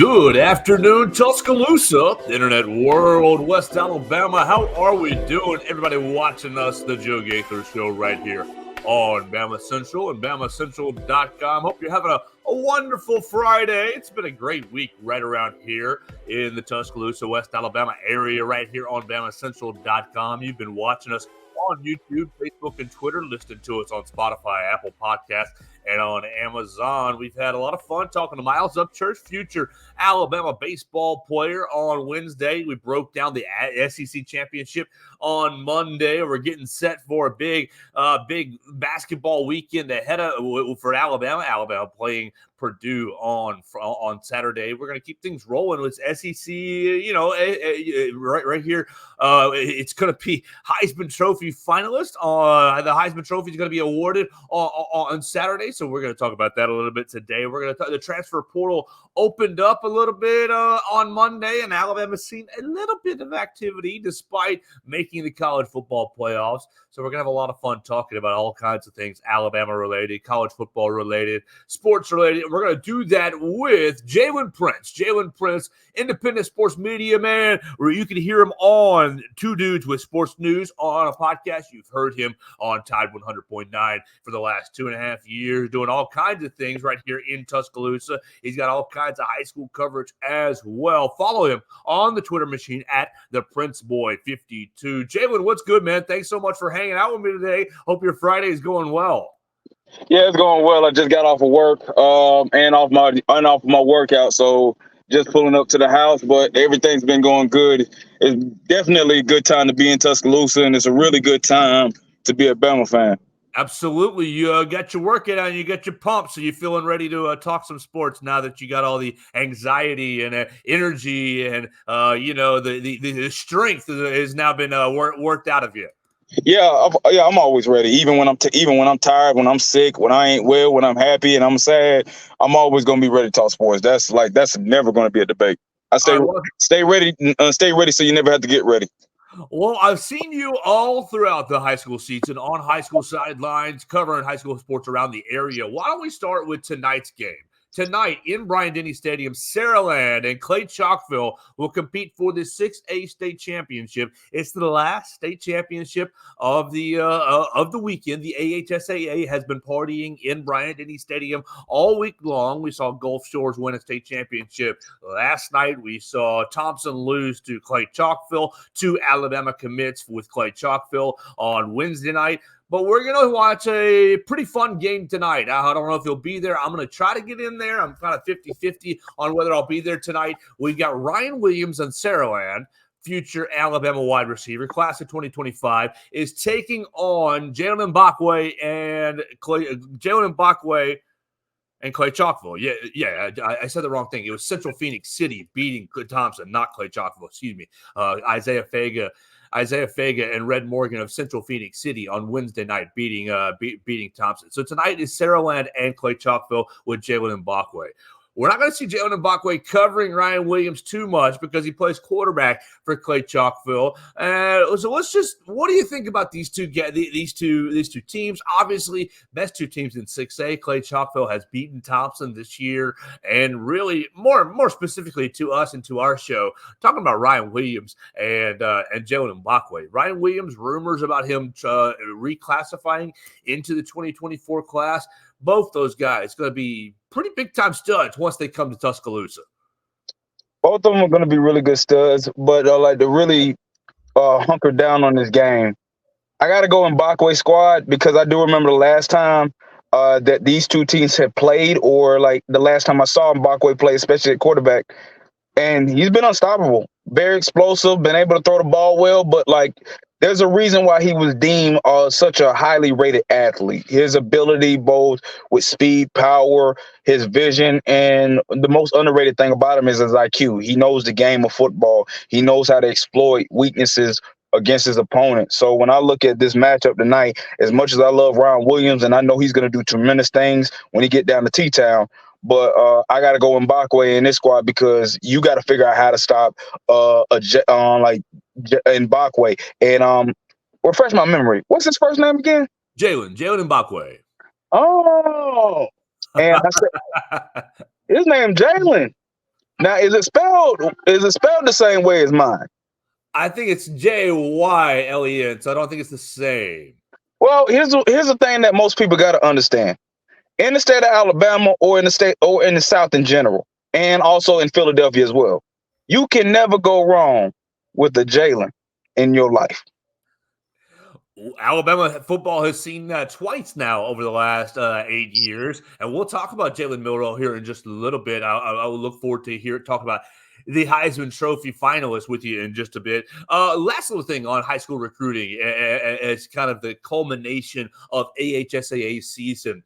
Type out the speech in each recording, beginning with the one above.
Good afternoon, Tuscaloosa, Internet World, West Alabama. How are we doing? Everybody watching us, the Joe Gaither Show right here on BamaCentral and BamaCentral.com. Hope you're having a wonderful Friday. It's been a great week right around here in the Tuscaloosa, West Alabama area right here on BamaCentral.com. You've been watching us on YouTube, Facebook, and Twitter, listening to us on Spotify, Apple Podcasts, and on Amazon. We've had a lot of fun talking to Miles Upchurch, future Alabama baseball player, on Wednesday. We broke down the SEC Championship on Monday. We're getting set for a big basketball weekend ahead for Alabama. Alabama playing Purdue on Saturday. We're going to keep things rolling with SEC, right here. It's going to be Heisman Trophy finalist. The Heisman Trophy is going to be awarded on Saturday, so we're going to talk about that a little bit today. We're going to talk the transfer portal opened up a little bit on Monday, and Alabama's seen a little bit of activity despite making the college football playoffs. So we're going to have a lot of fun talking about all kinds of things Alabama-related, college football-related, sports-related. We're going to do that with Jalen Prince. Jalen Prince, independent sports media man, where you can hear him on Two Dudes with Sports News on a podcast. You've heard him on Tide 100.9 for the last 2.5 years, doing all kinds of things right here in Tuscaloosa. He's got all kinds of high school coverage as well. Follow him on the Twitter machine at ThePrinceBoy52. Jalen, what's good, man? Thanks so much for hanging out with me today. Hope your Friday is going well. Yeah, it's going well. I just got off of work and off my workout, so just pulling up to the house. But everything's been going good. It's definitely a good time to be in Tuscaloosa, and it's a really good time to be a Bama fan. Absolutely. You got your workout on, you got your pump, so you're feeling ready to talk some sports now that you got all the anxiety and energy and, the strength has now been worked out of you. Yeah, I'm always ready. Even when I'm tired, when I'm sick, when I ain't well, when I'm happy and I'm sad, I'm always gonna be ready to talk sports. That's never gonna be a debate. I stay ready, so you never have to get ready. Well, I've seen you all throughout the high school season on high school sidelines, covering high school sports around the area. Why don't we start with tonight's game? Tonight in Bryant-Denny Stadium, Saraland and Clay Chalkville will compete for the 6A State Championship. It's the last state championship of the weekend. The AHSAA has been partying in Bryant-Denny Stadium all week long. We saw Gulf Shores win a state championship last night. We saw Thompson lose to Clay Chalkville. 2 Alabama commits with Clay Chalkville on Wednesday night. But we're going to watch a pretty fun game tonight. I don't know if you'll be there. I'm going to try to get in there. I'm kind of 50-50 on whether I'll be there tonight. We've got Ryan Williams on Saraland, future Alabama wide receiver, class of 2025, is taking on Jalen Mbakwe and Clay Chalkville. Yeah, I said the wrong thing. It was Central Phoenix City beating Thompson, not Clay Chalkville. Excuse me. Isaiah Fega and Red Morgan of Central Phoenix City on Wednesday night beating Thompson. So tonight is Saraland and Clay Chalkville with Jalen Mbakwe. We're not going to see Jalen Mbakwe covering Ryan Williams too much because he plays quarterback for Clay Chalkville. So what do you think about these two teams? Obviously, best two teams in 6A. Clay Chalkville has beaten Thompson this year, and really more specifically to us and to our show, talking about Ryan Williams and Jalen Mbakwe. Ryan Williams, rumors about him reclassifying into the 2024 class. Both those guys going to be pretty big-time studs once they come to Tuscaloosa. Both of them are going to be really good studs, but to really hunker down on this game, I got to go in Mbakwe squad because I do remember the last time that these two teams had played, or like the last time I saw Mbakwe play, especially at quarterback, and he's been unstoppable, very explosive, been able to throw the ball well, but there's a reason why he was deemed such a highly rated athlete. His ability both with speed, power, his vision, and the most underrated thing about him is his IQ. He knows the game of football. He knows how to exploit weaknesses against his opponent. So when I look at this matchup tonight, as much as I love Ryan Williams, and I know he's going to do tremendous things when he get down to T-Town, but I got to go Mbakwe in this squad because you got to figure out how to stop Mbakwe. And refresh my memory. What's his first name again? Jalen Mbakwe. Oh, and I said his name Jalen. Now, is it spelled the same way as mine? I think it's Jaylen, so I don't think it's the same. Well, here's the thing that most people got to understand. In the state of Alabama, or in the state, or in the South in general, and also in Philadelphia as well, you can never go wrong with a Jalen in your life. Alabama football has seen that twice now over the last 8 years, and we'll talk about Jalen Milroe here in just a little bit. I will look forward to talk about the Heisman Trophy finalist with you in just a bit. Last little thing on high school recruiting as kind of the culmination of AHSAA season.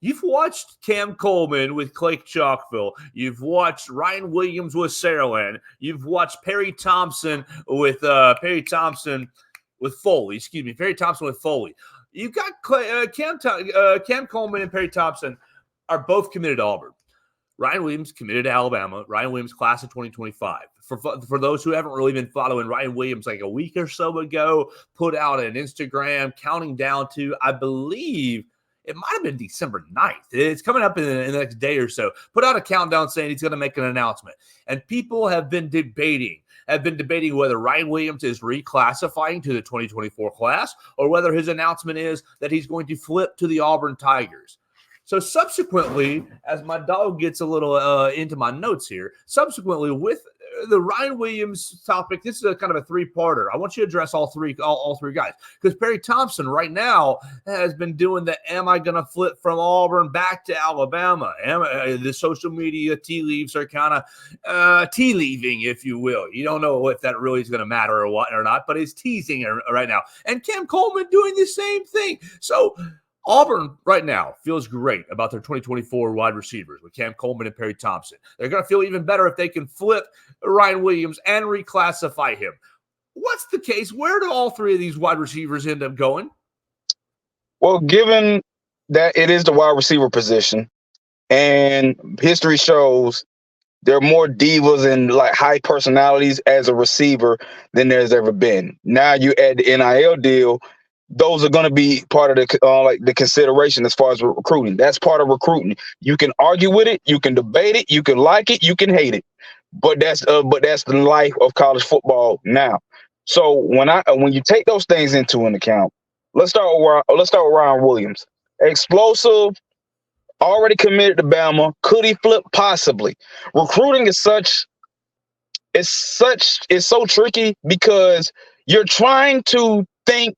You've watched Cam Coleman with Clay Chalkville. You've watched Ryan Williams with Saraland. You've watched Perry Thompson with Foley. Perry Thompson with Foley. You've got Cam Coleman and Perry Thompson are both committed to Auburn. Ryan Williams committed to Alabama. Ryan Williams class of 2025. For those who haven't really been following, Ryan Williams like a week or so ago put out an Instagram counting down to, I believe, it might have been December 9th. It's coming up in the next day or so. Put out a countdown saying he's going to make an announcement. And people have been debating whether Ryan Williams is reclassifying to the 2024 class or whether his announcement is that he's going to flip to the Auburn Tigers. So subsequently, as my dog gets a little into my notes here, subsequently with the Ryan Williams topic, this is a kind of a three-parter. I want you to address all three guys, because Perry Thompson right now has been doing the "Am I going to flip from Auburn back to Alabama?" The social media tea leaves are kind of tea leaving, if you will. You don't know if that really is going to matter or what or not, but it's teasing right now. And Cam Coleman doing the same thing. So Auburn right now feels great about their 2024 wide receivers with Cam Coleman and Perry Thompson. They're going to feel even better if they can flip Ryan Williams and reclassify him. What's the case? Where do all three of these wide receivers end up going? Well, given that it is the wide receiver position, and history shows there are more divas and like high personalities as a receiver than there's ever been. Now you add the NIL deal. Those are going to be part of the consideration as far as recruiting. That's part of recruiting. You can argue with it, you can debate it, you can like it, you can hate it, but that's the life of college football now. So when you take those things into an account, let's start with Ryan Williams. Explosive, already committed to Bama. Could he flip? Possibly. Recruiting is so tricky because you're trying to think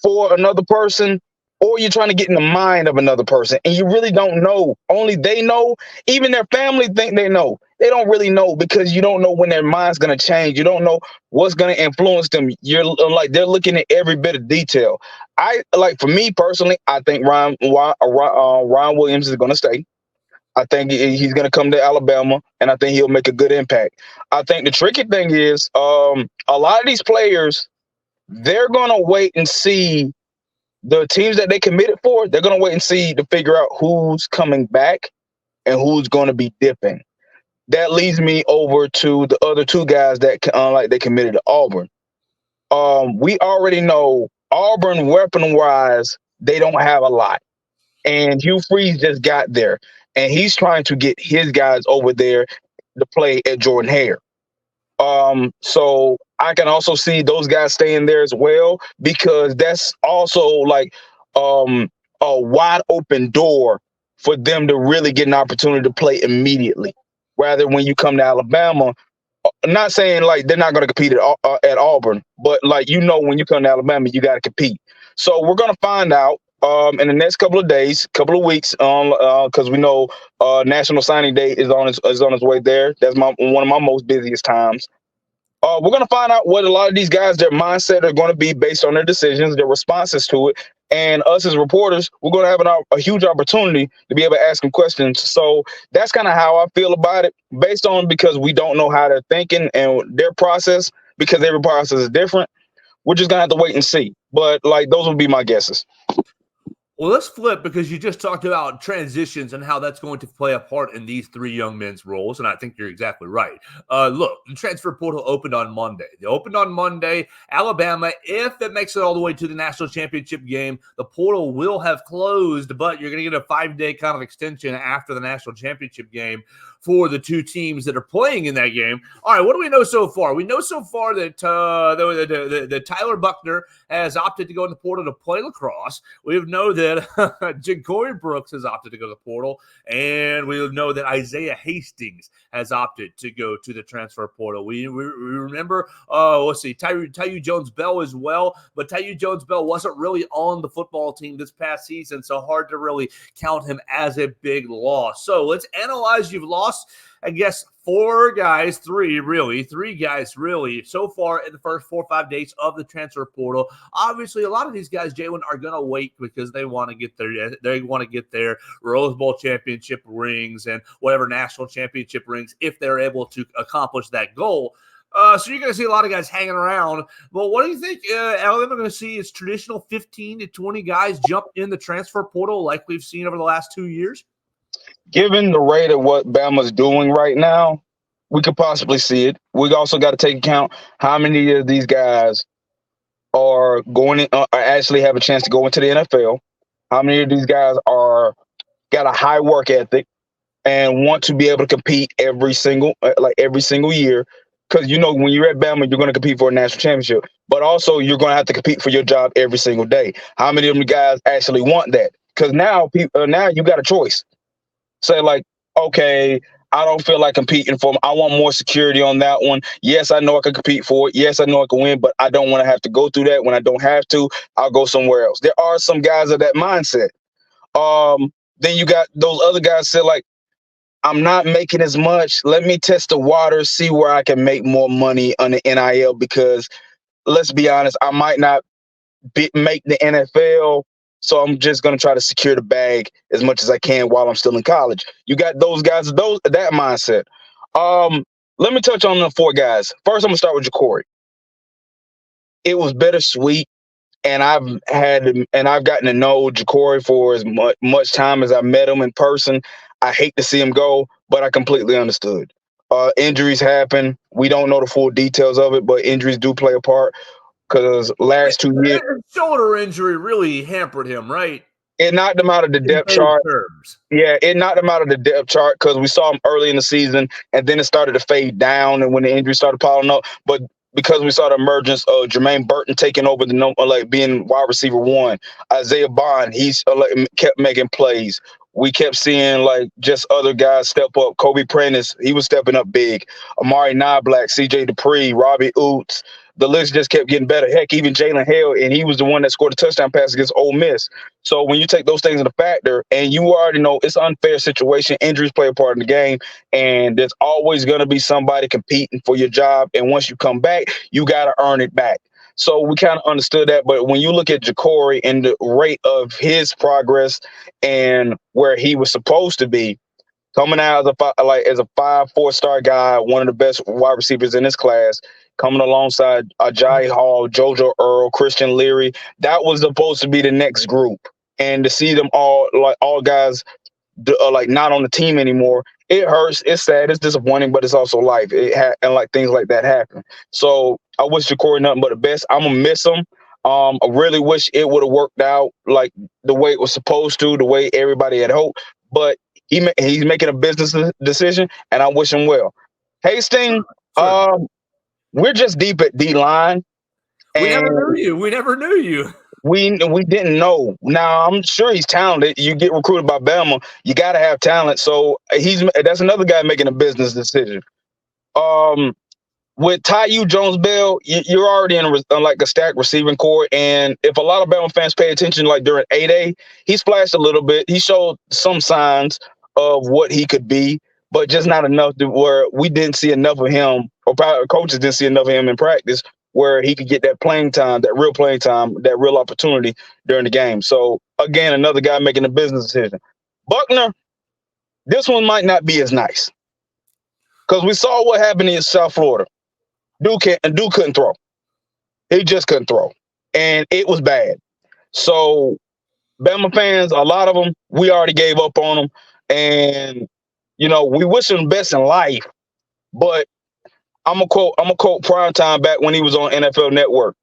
for another person, or you're trying to get in the mind of another person, and you really don't know. Only they know. Even their family think they know. They don't really know because you don't know when their mind's going to change. You don't know what's going to influence them. You're like, they're looking at every bit of detail. For me personally, I think Ryan Williams is going to stay. I think he's going to come to Alabama, and I think he'll make a good impact. I think the tricky thing is a lot of these players, they're going to wait and see the teams that they committed for. They're going to wait and see to figure out who's coming back and who's going to be dipping. That leads me over to the other two guys that they committed to Auburn. We already know Auburn, weapon-wise, they don't have a lot. And Hugh Freeze just got there, and he's trying to get his guys over there to play at Jordan-Hare. So I can also see those guys staying there as well, because that's also like a wide open door for them to really get an opportunity to play immediately. Rather, when you come to Alabama, I'm not saying like they're not going to compete at Auburn, but like, when you come to Alabama, you got to compete. So we're going to find out in the next couple of days, couple of weeks, because we know National Signing Day is on its way there. That's one of my most busiest times. We're going to find out what a lot of these guys, their mindset are going to be based on their decisions, their responses to it. And us as reporters, we're going to have a huge opportunity to be able to ask them questions. So that's kind of how I feel about it, because we don't know how they're thinking and their process, because every process is different. We're just going to have to wait and see. But like, those would be my guesses. Well, let's flip because you just talked about transitions and how that's going to play a part in these three young men's roles, and I think you're exactly right. Look, the transfer portal opened on Monday. They opened on Monday. Alabama, if it makes it all the way to the national championship game, the portal will have closed, but you're going to get a 5-day kind of extension after the national championship game for the two teams that are playing in that game. All right, what do we know so far? We know so far that Tyler Buckner has opted to go in the portal to play lacrosse. We know that Ja'Cory Brooks has opted to go to the portal, and we know that Isaiah Hastings has opted to go to the transfer portal. We remember, let's see, Tyu Jones-Bell as well, but Tyu Jones-Bell wasn't really on the football team this past season, so hard to really count him as a big loss. So let's analyze. You've lost, I guess, three guys really so far in the first 4 or 5 days of the transfer portal. Obviously, a lot of these guys, Jalen, are going to wait because they want to get their Rose Bowl championship rings and whatever national championship rings if they're able to accomplish that goal. So you're going to see a lot of guys hanging around. But what do you think Alabama going to see is traditional 15 to 20 guys jump in the transfer portal like we've seen over the last 2 years? Given the rate of what Bama's doing right now, we could possibly see it. We also got to take account how many of these guys are actually have a chance to go into the NFL. How many of these guys got a high work ethic and want to be able to compete every single year? Because when you're at Bama, you're going to compete for a national championship, but also you're going to have to compete for your job every single day. How many of them guys actually want that? Because now you got a choice. Say okay, I don't feel like competing for them. I want more security on that one. Yes, I know I can compete for it. Yes, I know I can win, but I don't want to have to go through that. When I don't have to, I'll go somewhere else. There are some guys of that mindset. Then you got those other guys say I'm not making as much. Let me test the water, see where I can make more money on the NIL, because let's be honest, I might not make the NFL. So I'm just going to try to secure the bag as much as I can while I'm still in college. You got those guys, that mindset. Let me touch on the 4 guys. First, I'm going to start with Ja'Cory. It was bittersweet, and I've gotten to know Ja'Cory for as much time as I met him in person. I hate to see him go, but I completely understood. Injuries happen. We don't know the full details of it, but injuries do play a part. Because last 2 years, shoulder injury really hampered him, right? It knocked him out of the depth chart. Yeah, it knocked him out of the depth chart because we saw him early in the season, and then it started to fade down, and when the injury started piling up. But because we saw the emergence of Jermaine Burton taking over being wide receiver 1, Isaiah Bond, he's kept making plays. We kept seeing just other guys step up. Kobe Prentice, he was stepping up big. Amari Knoblack, CJ Dupree, Robbie Oots. The list just kept getting better. Heck, even Jalen Hale, and he was the one that scored a touchdown pass against Ole Miss. So when you take those things into factor, and you already know it's an unfair situation, injuries play a part in the game, and there's always going to be somebody competing for your job. And once you come back, you got to earn it back. So we kind of understood that. But when you look at Ja'Cory and the rate of his progress and where he was supposed to be, coming out as a 5-4-star guy, one of the best wide receivers in this class, coming alongside Ajayi Hall, JoJo Earl, Christian Leary, that was supposed to be the next group. And to see them all guys not on the team anymore, it hurts. It's sad. It's disappointing, but it's also life. And things like that happen. So I wish Ja'Cory nothing but the best. I'm gonna miss him. I really wish it would have worked out the way it was supposed to, the way everybody had hoped. But he's making a business decision, and I wish him well. Hastings, we're just deep at D-line. We never knew you. We didn't know. Now, I'm sure he's talented. You get recruited by Bama, you got to have talent. So that's another guy making a business decision. With Tyu Jones-Bell, you're already in a stacked receiving core. And if a lot of Bama fans pay attention, during 8A, he splashed a little bit. He showed some signs of what he could be, but just not enough to where we didn't see enough of him, or coaches didn't see enough of him in practice where he could get that playing time, that real opportunity during the game. So, again, another guy making a business decision. Buckner, this one might not be as nice because we saw what happened in South Florida. Dude couldn't throw. He just couldn't throw. And it was bad. So Bama fans, a lot of them, we already gave up on them, and we wish him the best in life. But I'm a quote Primetime back when he was on NFL Network.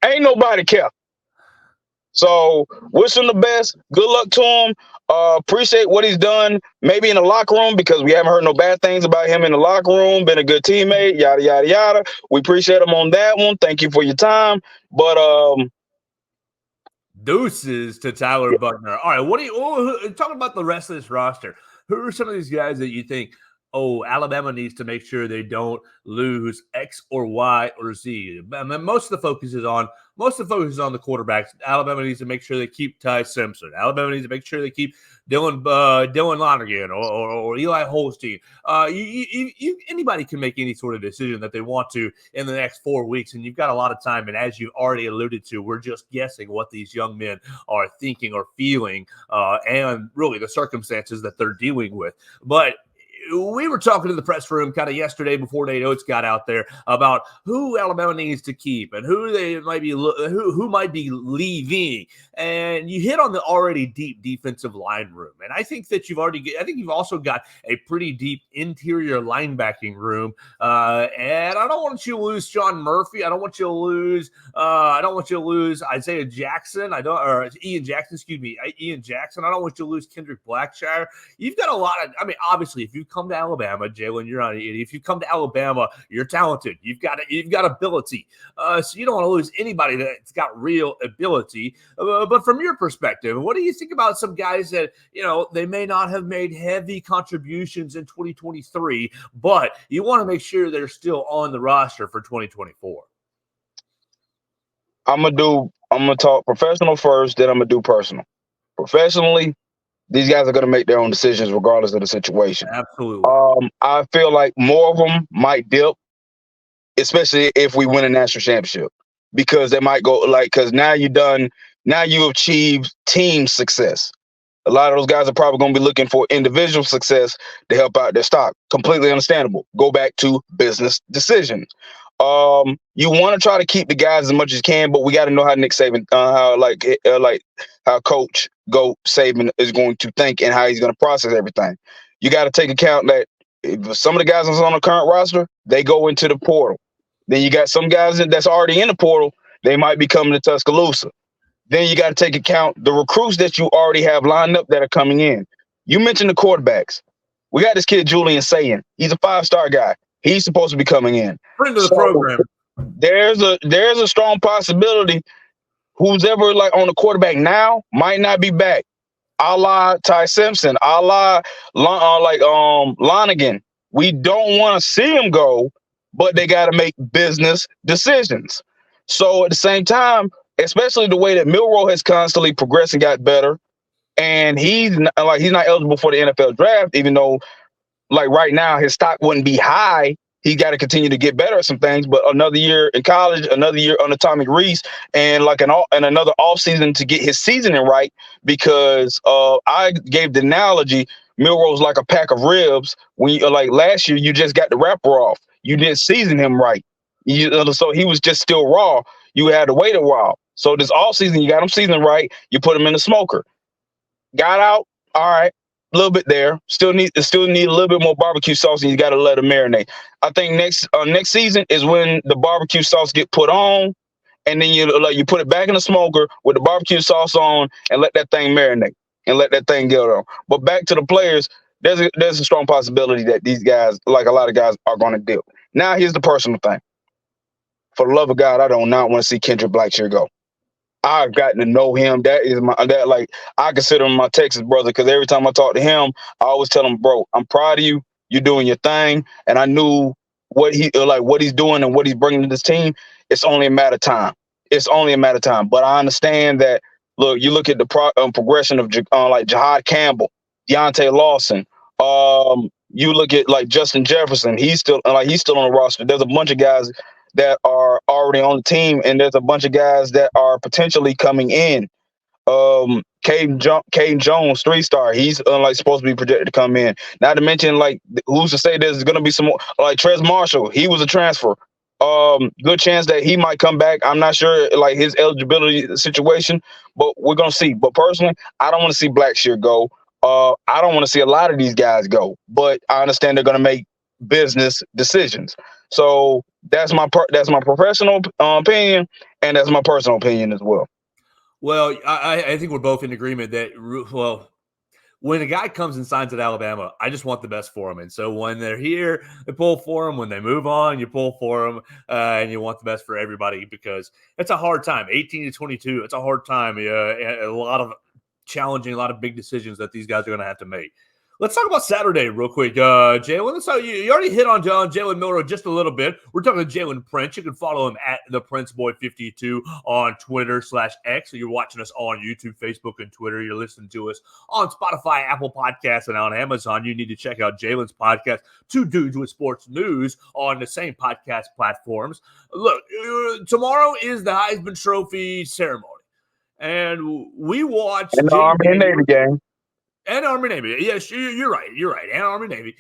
Ain't nobody care. So wish him the best. Good luck to him. Appreciate what he's done. Maybe in the locker room, because we haven't heard no bad things about him in the locker room. Been a good teammate. Yada yada yada. We appreciate him on that one. Thank you for your time. But deuces to Tyler Buckner. All right, talking about the rest of this roster? Who are some of these guys that you think, Alabama needs to make sure they don't lose X or Y or Z? I mean, most of the focus is on the quarterbacks. Alabama needs to make sure they keep Ty Simpson. Alabama needs to make sure they keep Dylan Lonergan or Eli Holstein. Anybody can make any sort of decision that they want to in the next 4 weeks, and you've got a lot of time. And as you've already alluded to, we're just guessing what these young men are thinking or feeling, and really the circumstances that they're dealing with. But we were talking to the press room kind of yesterday before Nate Oates got out there about who Alabama needs to keep and who might be leaving. And you hit on the already deep defensive line room. And I think that you've also got a pretty deep interior linebacking room. And I don't want you to lose Sean Murphy. I don't want you to lose Isaiah Jackson. Ian Jackson, excuse me. Ian Jackson. I don't want you to lose Kendrick Blackshire. You've got a lot of, obviously, if you come to Alabama, Jalen, you're not an idiot. If you come to Alabama, you're talented. You've got ability. So you don't want to lose anybody that's got real ability. But from your perspective, what do you think about some guys that, they may not have made heavy contributions in 2023, but you want to make sure they're still on the roster for 2024? I'm gonna talk professional first, then I'm gonna do personal. Professionally, these guys are going to make their own decisions regardless of the situation. Absolutely. I feel like more of them might dip, especially if we win a national championship, because they might go because now you achieved team success. A lot of those guys are probably going to be looking for individual success to help out their stock. Completely understandable. Go back to business decisions. You want to try to keep the guys as much as you can, but we got to know how Nick Saban, how Coach Goat Saban is going to think and how he's going to process everything. You got to take account that if some of the guys that's on the current roster, they go into the portal. Then you got some guys that's already in the portal, they might be coming to Tuscaloosa. Then you got to take account the recruits that you already have lined up that are coming in. You mentioned the quarterbacks. We got this kid, Julian Sayin. He's a 5-star guy. He's supposed to be coming in. Friend of the program. There's a strong possibility who's ever on the quarterback now might not be back. A la Ty Simpson, a la Lonergan. We don't want to see him go, but they got to make business decisions. So at the same time, especially the way that Milroe has constantly progressed and got better, and he's not eligible for the NFL draft, even though right now his stock wouldn't be high. He got to continue to get better at some things, but another year in college, another year under Tommy Rees, and another offseason to get his seasoning right, because I gave the analogy, Milroe's like a pack of ribs. When you last year, you just got the wrapper off. You didn't season him right. So he was just still raw. You had to wait a while. So this offseason, you got him seasoned right. You put him in the smoker. Got out. All right. A little bit there. Still need a little bit more barbecue sauce, and you got to let it marinate. I think next season is when the barbecue sauce get put on, and then you put it back in the smoker with the barbecue sauce on, and let that thing marinate and let that thing get on. But back to the players, there's a strong possibility that these guys, a lot of guys, are going to dip. Now here's the personal thing. For the love of God, I do not want to see Kendrick Blackshire go. I've gotten to know him. I consider him my Texas brother, because every time I talk to him, I always tell him, bro, I'm proud of you. You're doing your thing. And I knew what he's doing and what he's bringing to this team. It's only a matter of time. But I understand that, you look at the progression of Jahad Campbell, Deontay Lawson. You look at Justin Jefferson. He's still on the roster. There's a bunch of guys that are already on the team, and there's a bunch of guys that are potentially coming in. Caden Jones, 3-star. He's supposed to be projected to come in. Not to mention, who's to say there's going to be some more, Trez Marshall. He was a transfer. Good chance that he might come back. I'm not sure, like, his eligibility situation, but we're gonna see. But personally, I don't want to see Blackshear go. I don't want to see a lot of these guys go, but I understand they're gonna make business decisions. So that's my professional opinion, and that's my personal opinion as well. Well, I think we're both in agreement that, well, when a guy comes and signs at Alabama, I just want the best for him. And so when they're here, they pull for him. When they move on, you pull for them, and you want the best for everybody because it's a hard time. 18 to 22, it's a hard time. A lot of challenging, a lot of big decisions that these guys are going to have to make. Let's talk about Saturday real quick. Jalen, you already hit on Jalen Milroe just a little bit. We're talking to Jalen Prince. You can follow him at the PrinceBoy52 on Twitter/X. So you're watching us on YouTube, Facebook, and Twitter. You're listening to us on Spotify, Apple Podcasts, and on Amazon. You need to check out Jalen's podcast, Two Dudes with Sports News, on the same podcast platforms. Look, tomorrow is the Heisman Trophy ceremony. And we watched And the Army and Navy game. And Army Navy. Yes, you're right. You're right. And Army Navy.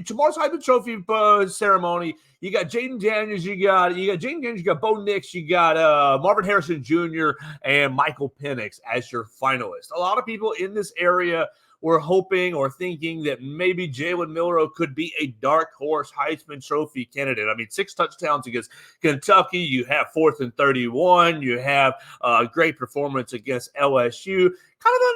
Tomorrow's Heisman Trophy ceremony. You got Jaden Daniels. You got Jaden Daniels. You got Bo Nix. You got Marvin Harrison Jr. and Michael Penix as your finalists. A lot of people in this area were hoping or thinking that maybe Jalen Milroe could be a dark horse Heisman Trophy candidate. I mean, 6 touchdowns against Kentucky. You have 4th and 31. You have a great performance against LSU. Kind of an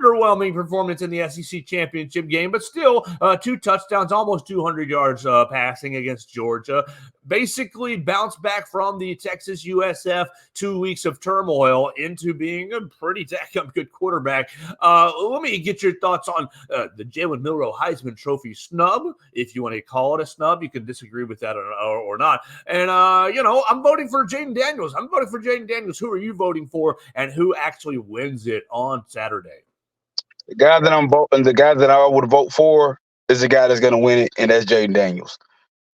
underwhelming performance in the SEC championship game, but still 2 touchdowns, almost 200 yards passing against Georgia. Basically bounced back from the Texas USF 2 weeks of turmoil into being a pretty damn good quarterback. Let me get your thoughts on the Jalen Milroe Heisman Trophy snub. If you want to call it a snub, you can disagree with that or not. And, I'm voting for Jaden Daniels. Who are you voting for, and who actually wins it on Saturday? The guy that I would vote for is the guy that's going to win it, and that's Jaden Daniels.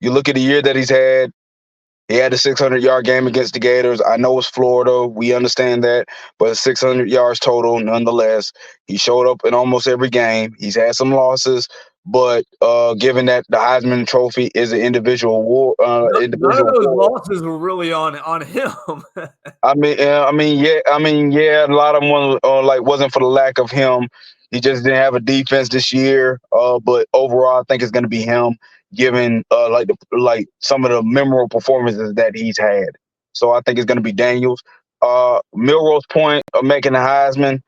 You look at the year that he's had. He had a 600-yard game against the Gators. I know it's Florida. We understand that. But 600 yards total nonetheless. He showed up in almost every game. He's had some losses. But given that the Heisman Trophy is an individual award, none of those losses were really on him. A lot of them wasn't for the lack of him. He just didn't have a defense this year. But overall, I think it's going to be him, given some of the memorable performances that he's had. So I think it's going to be Daniels. Milroe's point of making the Heisman.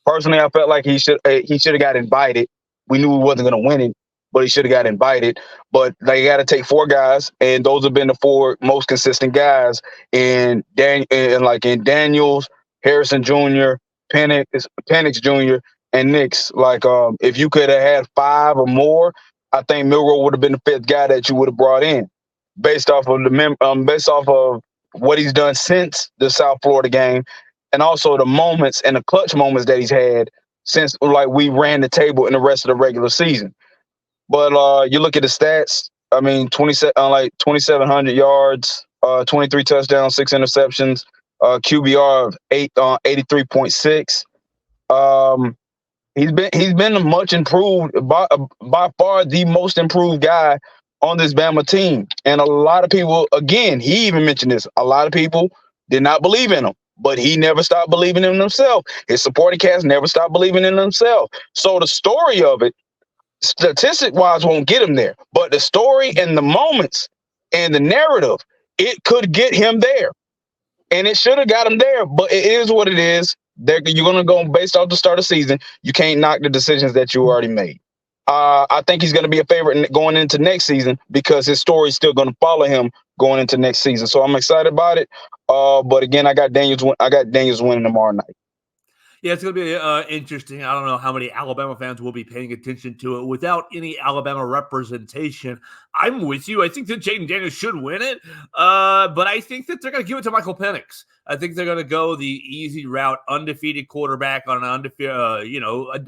Personally, I felt like he should have got invited. We knew he wasn't going to win it, but he should have got invited. But they got to take 4 guys, and those have been the 4 most consistent guys in Daniels, Harrison Jr., Penix Jr., and Nix. If you could have had 5 or more, I think Milroe would have been the 5th guy that you would have brought in, based off of what he's done since the South Florida game, and also the moments and the clutch moments that he's had since we ran the table in the rest of the regular season. But you look at the stats. I mean, 2,700 yards, 23 touchdowns, 6 interceptions, QBR of 83.6. He's been a much improved, by far the most improved guy on this Bama team. And a lot of people, again, he even mentioned this, a lot of people did not believe in him, but he never stopped believing in himself. His supporting cast never stopped believing in himself. So the story of it, statistic-wise, won't get him there. But the story and the moments and the narrative, it could get him there. And it should have got him there, but it is what it is. You're going to go based off the start of the season. You can't knock the decisions that you already made. I think he's going to be a favorite going into next season because his story is still going to follow him going into next season. So I'm excited about it. But again, I got Daniels winning tomorrow night. Yeah, it's going to be interesting. I don't know how many Alabama fans will be paying attention to it without any Alabama representation. I'm with you. I think that Jaden Daniels should win it, but I think that they're going to give it to Michael Penix. I think they're going to go the easy route, undefeated quarterback on a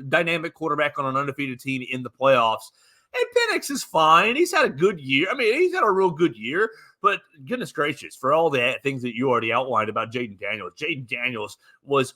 dynamic quarterback on an undefeated team in the playoffs. And Penix is fine. He's had a good year. I mean, he's had a real good year. But goodness gracious, for all the things that you already outlined about Jaden Daniels was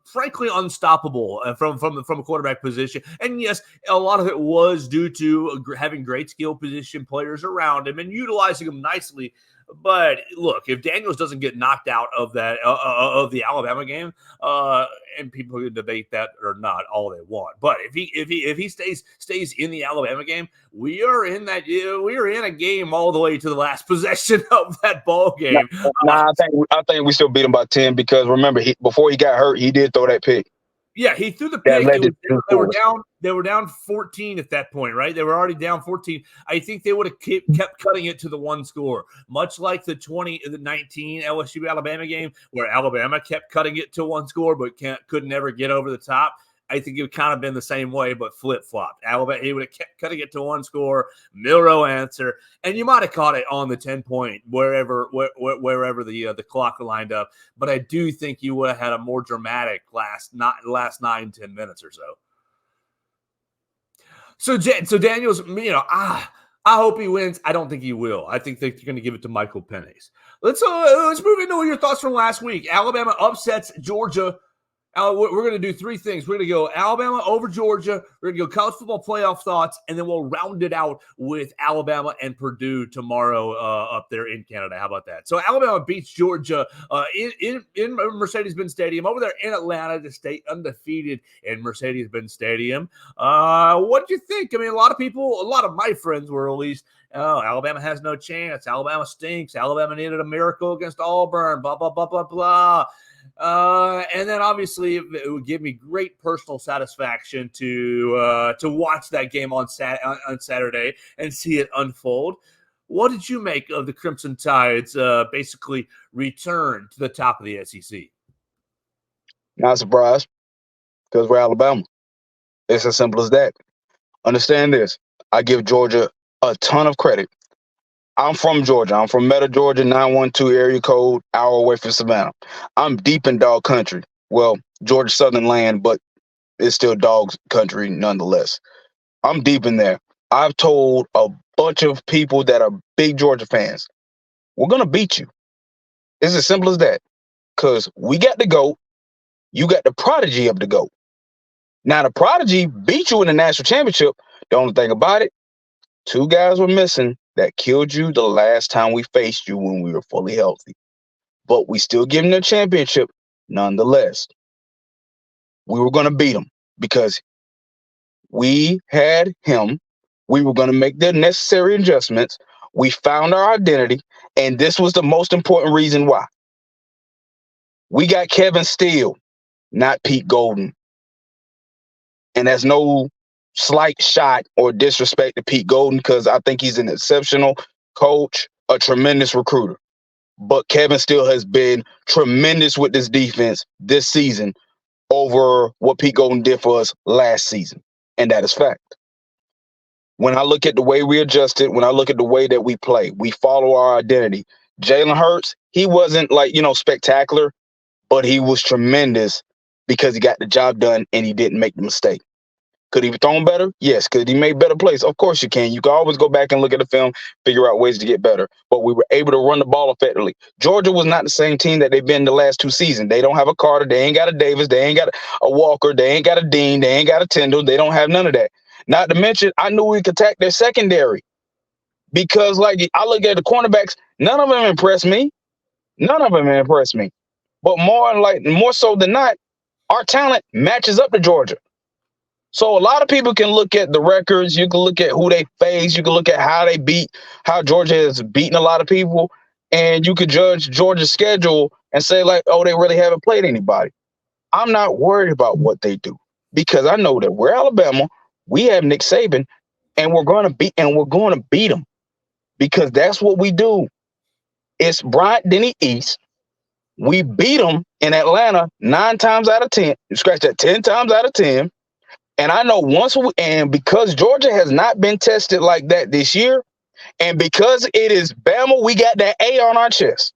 frankly unstoppable from a quarterback position. And yes, a lot of it was due to having great skill position players around him and utilizing them nicely. But look, if Daniels doesn't get knocked out of that of the Alabama game, and people can debate that or not all they want, but if he stays in the Alabama game, we are in a game all the way to the last possession of that ball game. Nah, I think we still beat him by 10 because remember before he got hurt, he did throw that pick. Yeah, he threw the pick. They were down 14 at that point, right? They were already down 14. I think they would have kept cutting it to the one score, much like the 19 LSU Alabama game, where Alabama kept cutting it to one score, but could never get over the top. I think it would kind of been the same way, but flip-flopped. Alabama, he would have kept cutting it to one score, Milroe answer, and you might have caught it on the 10-point wherever the clock lined up. But I do think you would have had a more dramatic last 9-10 minutes or so. So Daniels, I hope he wins. I don't think he will. I think they're going to give it to Michael Penix. Let's move into your thoughts from last week. Alabama upsets Georgia. We're going to do three things. We're going to go Alabama over Georgia. We're going to go college football playoff thoughts, and then we'll round it out with Alabama and Purdue tomorrow up there in Canada. How about that? So Alabama beats Georgia in Mercedes-Benz Stadium over there in Atlanta to stay undefeated in Mercedes-Benz Stadium. What do you think? I mean, a lot of my friends were at least, Alabama has no chance. Alabama stinks. Alabama needed a miracle against Auburn. Blah, blah, blah, blah, blah. And then obviously it would give me great personal satisfaction to watch that game on Saturday and see it unfold. What did you make of the Crimson Tide's basically return to the top of the SEC? Not surprised because we're Alabama. It's as simple as that. Understand this. I give Georgia a ton of credit. I'm from Georgia. I'm from Meta, Georgia, 912 area code, hour away from Savannah. I'm deep in dog country. Well, Georgia Southern land, but it's still dogs country nonetheless. I'm deep in there. I've told a bunch of people that are big Georgia fans, we're going to beat you. It's as simple as that. Because we got the GOAT. You got the prodigy of the GOAT. Now, the prodigy beat you in the national championship. The only thing about it, 2 guys were missing that killed you the last time we faced you when we were fully healthy. But we still give him the championship nonetheless. We were going to beat him because we had him. We were going to make the necessary adjustments. We found our identity, and this was the most important reason why. We got Kevin Steele, not Pete Golden. And that's no slight shot or disrespect to Pete Golden because I think he's an exceptional coach, a tremendous recruiter. But Kevin Steele has been tremendous with this defense this season over what Pete Golden did for us last season. And that is fact. When I look at the way we adjusted, when I look at the way that we play, we follow our identity. Jalen Hurts, he wasn't spectacular, but he was tremendous because he got the job done and he didn't make the mistake. Could he have thrown better? Yes. Could he make better plays? Of course you can. You can always go back and look at the film, figure out ways to get better. But we were able to run the ball effectively. Georgia was not the same team that they've been the last 2 seasons. They don't have a Carter. They ain't got a Davis. They ain't got a Walker. They ain't got a Dean. They ain't got a Tyndall. They don't have none of that. Not to mention, I knew we could attack their secondary because, I look at the cornerbacks, none of them impressed me. None of them impressed me. But more so than not, our talent matches up to Georgia. So a lot of people can look at the records. You can look at who they face. You can look at how Georgia has beaten a lot of people. And you could judge Georgia's schedule and say, they really haven't played anybody. I'm not worried about what they do because I know that we're Alabama. We have Nick Saban, and we're going to beat them because that's what we do. It's Bryant-Denny East. We beat them in Atlanta 9 times out of 10. Scratch that, 10 times out of 10. And I know because Georgia has not been tested like that this year, and because it is Bama, we got that A on our chest.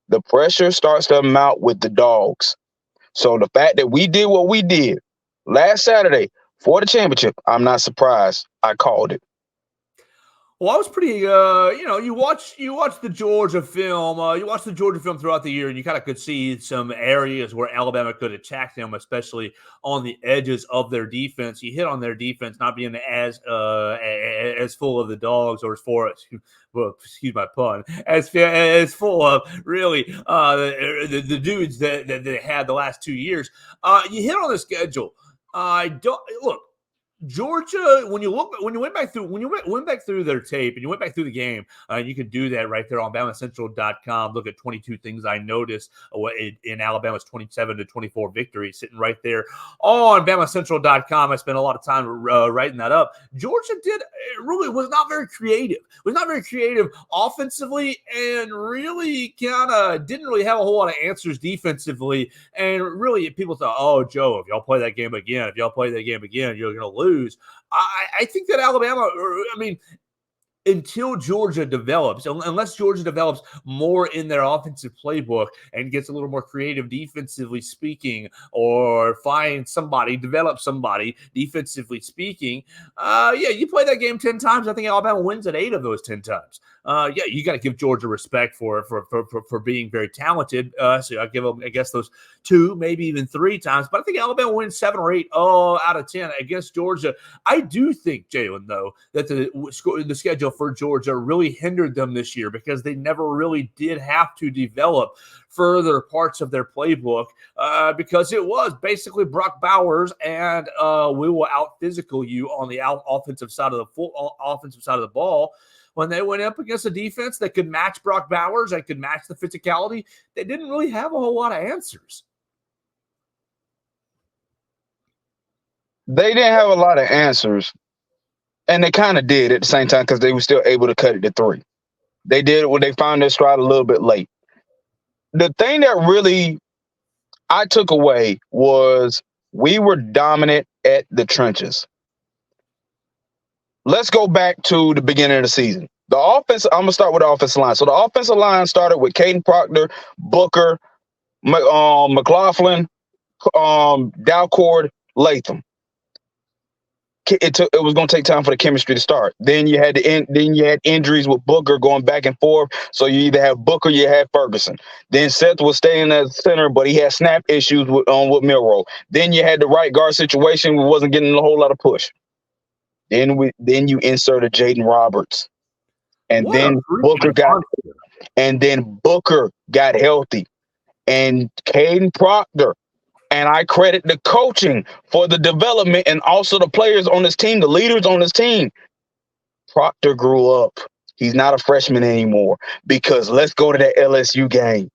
The pressure starts to mount with the dogs. So the fact that we did what we did last Saturday for the championship, I'm not surprised. I called it. Well, I was pretty, you watch the Georgia film, throughout the year, and you kind of could see some areas where Alabama could attack them, especially on the edges of their defense. You hit on their defense not being as full of the dogs, or as far as, well, excuse my pun, as full of really the dudes that they had the last 2 years. You hit on the schedule. I don't look. Georgia, when you went back through their tape and you went back through the game, you can do that right there on BamaCentral.com. Look at 22 things I noticed in Alabama's 27-24 victory, sitting right there on BamaCentral.com. I spent a lot of time writing that up. Georgia really was not very creative. Offensively, and really kind of didn't really have a whole lot of answers defensively. And really, people thought, oh, Joe, if y'all play that game again, you're going to lose. I think that Alabama, until Georgia develops, unless Georgia develops more in their offensive playbook and gets a little more creative defensively speaking, or develop somebody defensively speaking, you play that game 10 times. I think Alabama wins at 8 of those 10 times. You got to give Georgia respect for being very talented. So I give them, I guess, those 2, maybe even 3 times. But I think Alabama wins 7 or 8 out of 10 against Georgia. I do think, Jalen, though, that the schedule for Georgia really hindered them this year, because they never really did have to develop further parts of their playbook, because it was basically Brock Bowers and we will out physical you on the offensive side of the ball. When they went up against a defense that could match Brock Bowers, that could match the physicality, they didn't really have a whole lot of answers. They didn't have a lot of answers, and they kind of did at the same time, because they were still able to cut it to 3. They did it when they found their stride a little bit late. The thing that really I took away was we were dominant at the trenches. Let's go back to the beginning of the season. The offense, I'm going to start with the offensive line. So the offensive line started with Caden Proctor, Booker, McLaughlin, Dalcourt, Latham. It was going to take time for the chemistry to start. Then you had injuries with Booker going back and forth. So you either have Booker, you have Ferguson. Then Seth was staying at center, but he had snap issues with Milroe. Then you had the right guard situation, we wasn't getting a whole lot of push. Then you inserted Jaden Roberts, and then Booker got healthy, and Caden Proctor. And I credit the coaching for the development, and also the players on this team, the leaders on this team. Proctor grew up. He's not a freshman anymore, because let's go to that LSU game.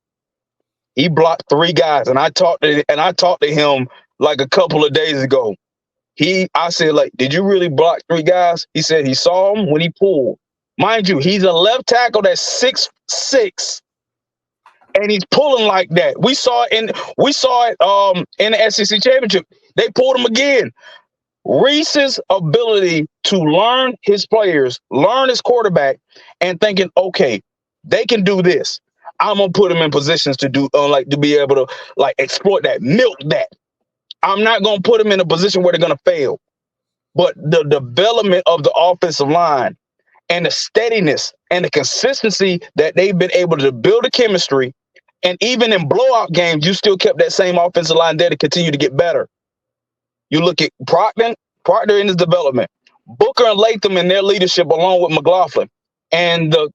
He blocked 3 guys, and I talked to him like a couple of days ago. I said, like, did you really block 3 guys? He said he saw him when he pulled. Mind you, he's a left tackle that's 6'6", and he's pulling like that. We saw it in the SEC Championship. They pulled him again. Reese's ability to learn his players, learn his quarterback, and okay, they can do this. I'm gonna put them in positions to do to be able to exploit that, milk that. I'm not going to put them in a position where they're going to fail. But the development of the offensive line and the steadiness and the consistency that they've been able to build a chemistry, and even in blowout games, you still kept that same offensive line there to continue to get better. You look at Proctor in his development, Booker and Latham in their leadership, along with McLaughlin, and the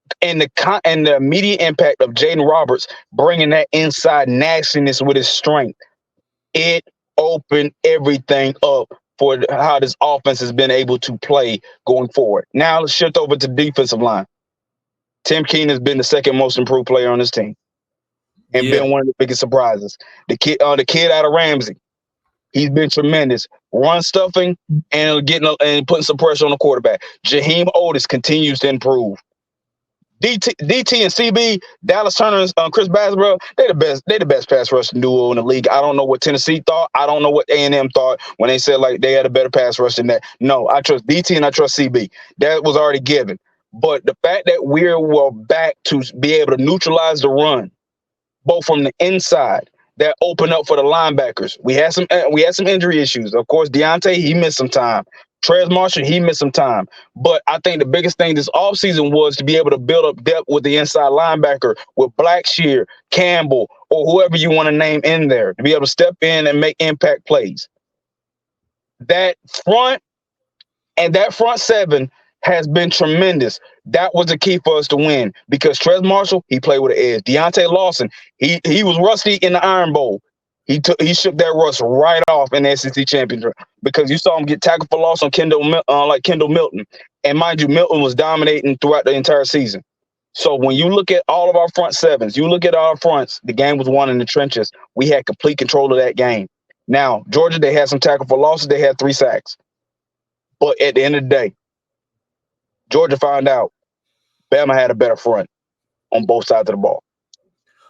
immediate impact of Jaden Roberts bringing that inside nastiness with his strength. It open everything up for how this offense has been able to play going forward. Now let's shift over to defensive line. Tim Keene has been the second most improved player on this team, and been one of the biggest surprises. The kid out of Ramsey, he's been tremendous, run stuffing and putting some pressure on the quarterback. Jaheim Otis continues to improve. DT and CB, Dallas Turner and Chris Basborough, they the best pass rushing duo in the league. I don't know what Tennessee thought. I don't know what A&M thought when they said they had a better pass rush than that. No, I trust DT and I trust CB. That was already given. But the fact that we're back to be able to neutralize the run, both from the inside, that opened up for the linebackers. We had some injury issues. Of course, Deontay, he missed some time. Trez Marshall, he missed some time. But I think the biggest thing this offseason was to be able to build up depth with the inside linebacker, with Blackshear, Campbell, or whoever you want to name in there, to be able to step in and make impact plays. That front seven has been tremendous. That was the key for us to win because Trez Marshall, he played with an edge. Deontay Lawson, he was rusty in the Iron Bowl. He shook that rust right off in the SEC Championship because you saw him get tackled for loss on Kendall Milton. And mind you, Milton was dominating throughout the entire season. So when you look at all of our front sevens, you look at our fronts, the game was won in the trenches. We had complete control of that game. Now, Georgia, they had some tackle for losses. They had 3 sacks. But at the end of the day, Georgia found out Bama had a better front on both sides of the ball.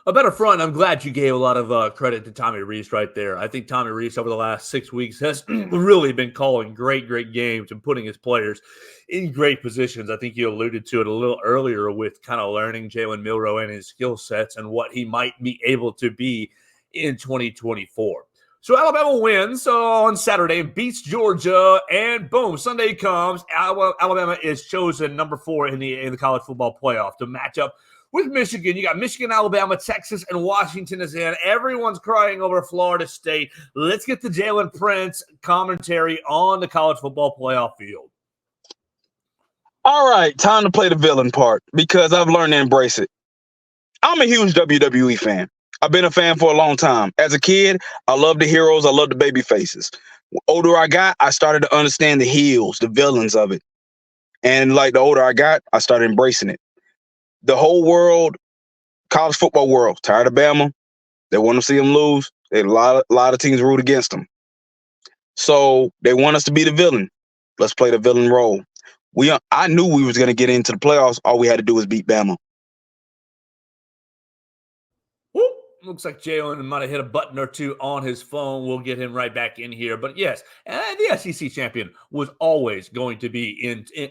A better front. I'm glad you gave a lot of credit to Tommy Rees right there. I think Tommy Rees over the last 6 weeks has really been calling great games and putting his players in great positions. I think you alluded to it a little earlier with kind of learning Jalen Milroe and his skill sets and what he might be able to be in 2024. So Alabama wins on Saturday and beats Georgia, and boom, Sunday comes. Alabama is chosen number 4 in the college football playoff to match up with Michigan. You got Michigan, Alabama, Texas, and Washington is in. Everyone's crying over Florida State. Let's get the Jalen Prince commentary on the college football playoff field. All right, time to play the villain part because I've learned to embrace it. I'm a huge WWE fan. I've been a fan for a long time. As a kid, I loved the heroes. I loved the baby faces. The older I got, I started to understand the heels, the villains of it. And like the older I got, I started embracing it. The whole world, college football world, tired of Bama. They want to see them lose. A lot of teams root against them. So they want us to be the villain. Let's play the villain role. I knew we was going to get into the playoffs. All we had to do was beat Bama. Looks like Jalen might have hit a button or two on his phone. We'll get him right back in here. But yes, the SEC champion was always going to be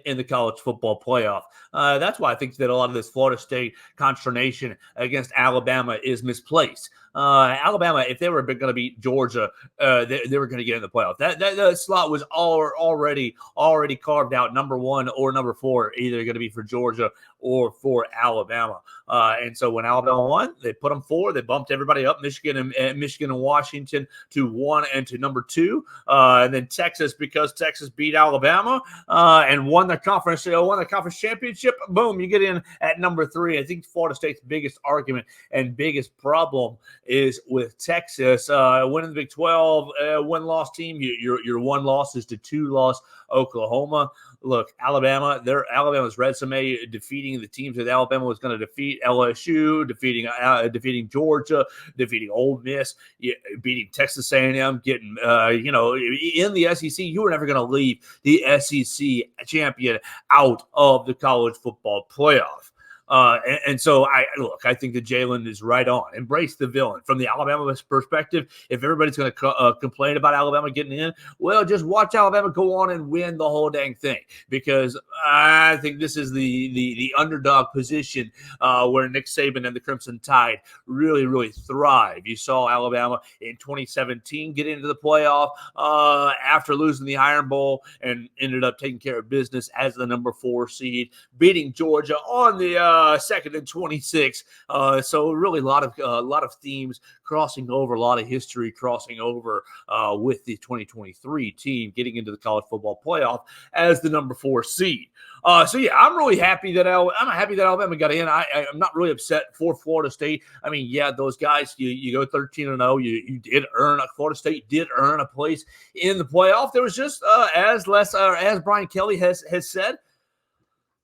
in the college football playoff. That's why I think that a lot of this Florida State consternation against Alabama is misplaced. Alabama, if they were going to beat Georgia, they were going to get in the playoff. That slot was already carved out. Number 1 or number 4, either going to be for Georgia or for Alabama. And so when Alabama won, they put them 4. They bumped everybody up, Michigan and Washington to 1 and to number 2. And then Texas, because Texas beat Alabama and won the conference championship. Boom, you get in at number 3. I think Florida State's biggest argument and biggest problem is with Texas winning the Big 12 win-loss team. Your one loss is to 2-loss Oklahoma. Look, Alabama's resume defeating the teams that Alabama was going to defeat: LSU, defeating Georgia, defeating Ole Miss, beating Texas A&M, getting in the SEC. You were never going to leave the SEC champion out of the college football playoff. And so I think that Jalen is right on. Embrace the villain. From the Alabama perspective, if everybody's going to complain about Alabama getting in, well, just watch Alabama go on and win the whole dang thing, because I think this is the underdog position where Nick Saban and the Crimson Tide really thrive. You saw Alabama in 2017 get into the playoff after losing the Iron Bowl and ended up taking care of business as the number 4 seed, beating Georgia on the 2nd and 26. So really a lot of themes crossing over, a lot of history crossing over with the 2023 team getting into the college football playoff as the number 4 seed. So yeah, I'm really happy that Alabama got in. I'm not really upset for Florida State. I mean, yeah, those guys, you go 13-0. You did earn Florida State did earn a place in the playoff. There was just as Brian Kelly has said.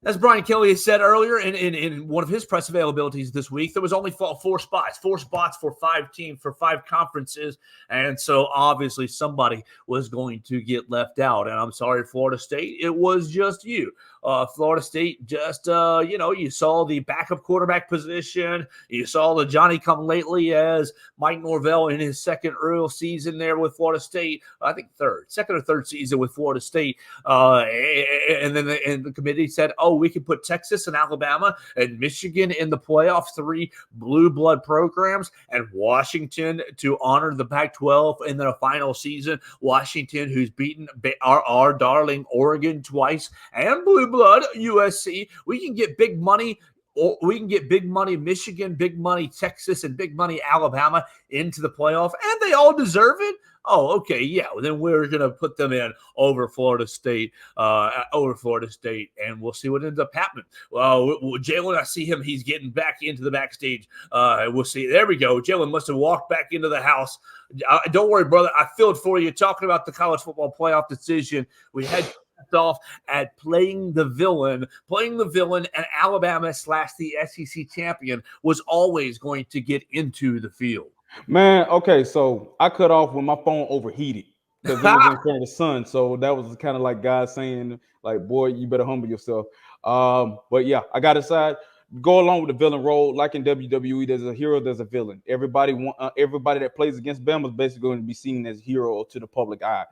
As Brian Kelly has said earlier in one of his press availabilities this week, there was only 4 spots for 5 teams, for 5 conferences. And so obviously somebody was going to get left out. And I'm sorry, Florida State, it was just you. Florida State just, you saw the backup quarterback position. You saw the Johnny come lately as Mike Norvell in his second real season there with Florida State. I think second or third season with Florida State. And then the committee said, oh, we can put Texas and Alabama and Michigan in the playoff, 3 blue blood programs, and Washington to honor the Pac-12 in their final season. Washington, who's beaten our darling Oregon twice, and blue blood USC. We can get big money. We can get big money Michigan, big money Texas, and big money Alabama into the playoff, and they all deserve it. Oh, okay, yeah. Well, then we're gonna put them in over Florida State, and we'll see what ends up happening. Well, Jalen, I see him; he's getting back into the backstage. We'll see. There we go. Jalen must have walked back into the house. Don't worry, brother. I feel it for you. Talking about the college football playoff decision, we had off at playing the villain, and Alabama / the SEC champion was always going to get into the field. Man, okay, so I cut off when my phone overheated because it was in front of the sun. So that was kind of like God saying, like, boy, you better humble yourself. But yeah, I got to decide. Go along with the villain role. Like in WWE, there's a hero, there's a villain. Everybody that plays against Bama is basically going to be seen as a hero to the public eye.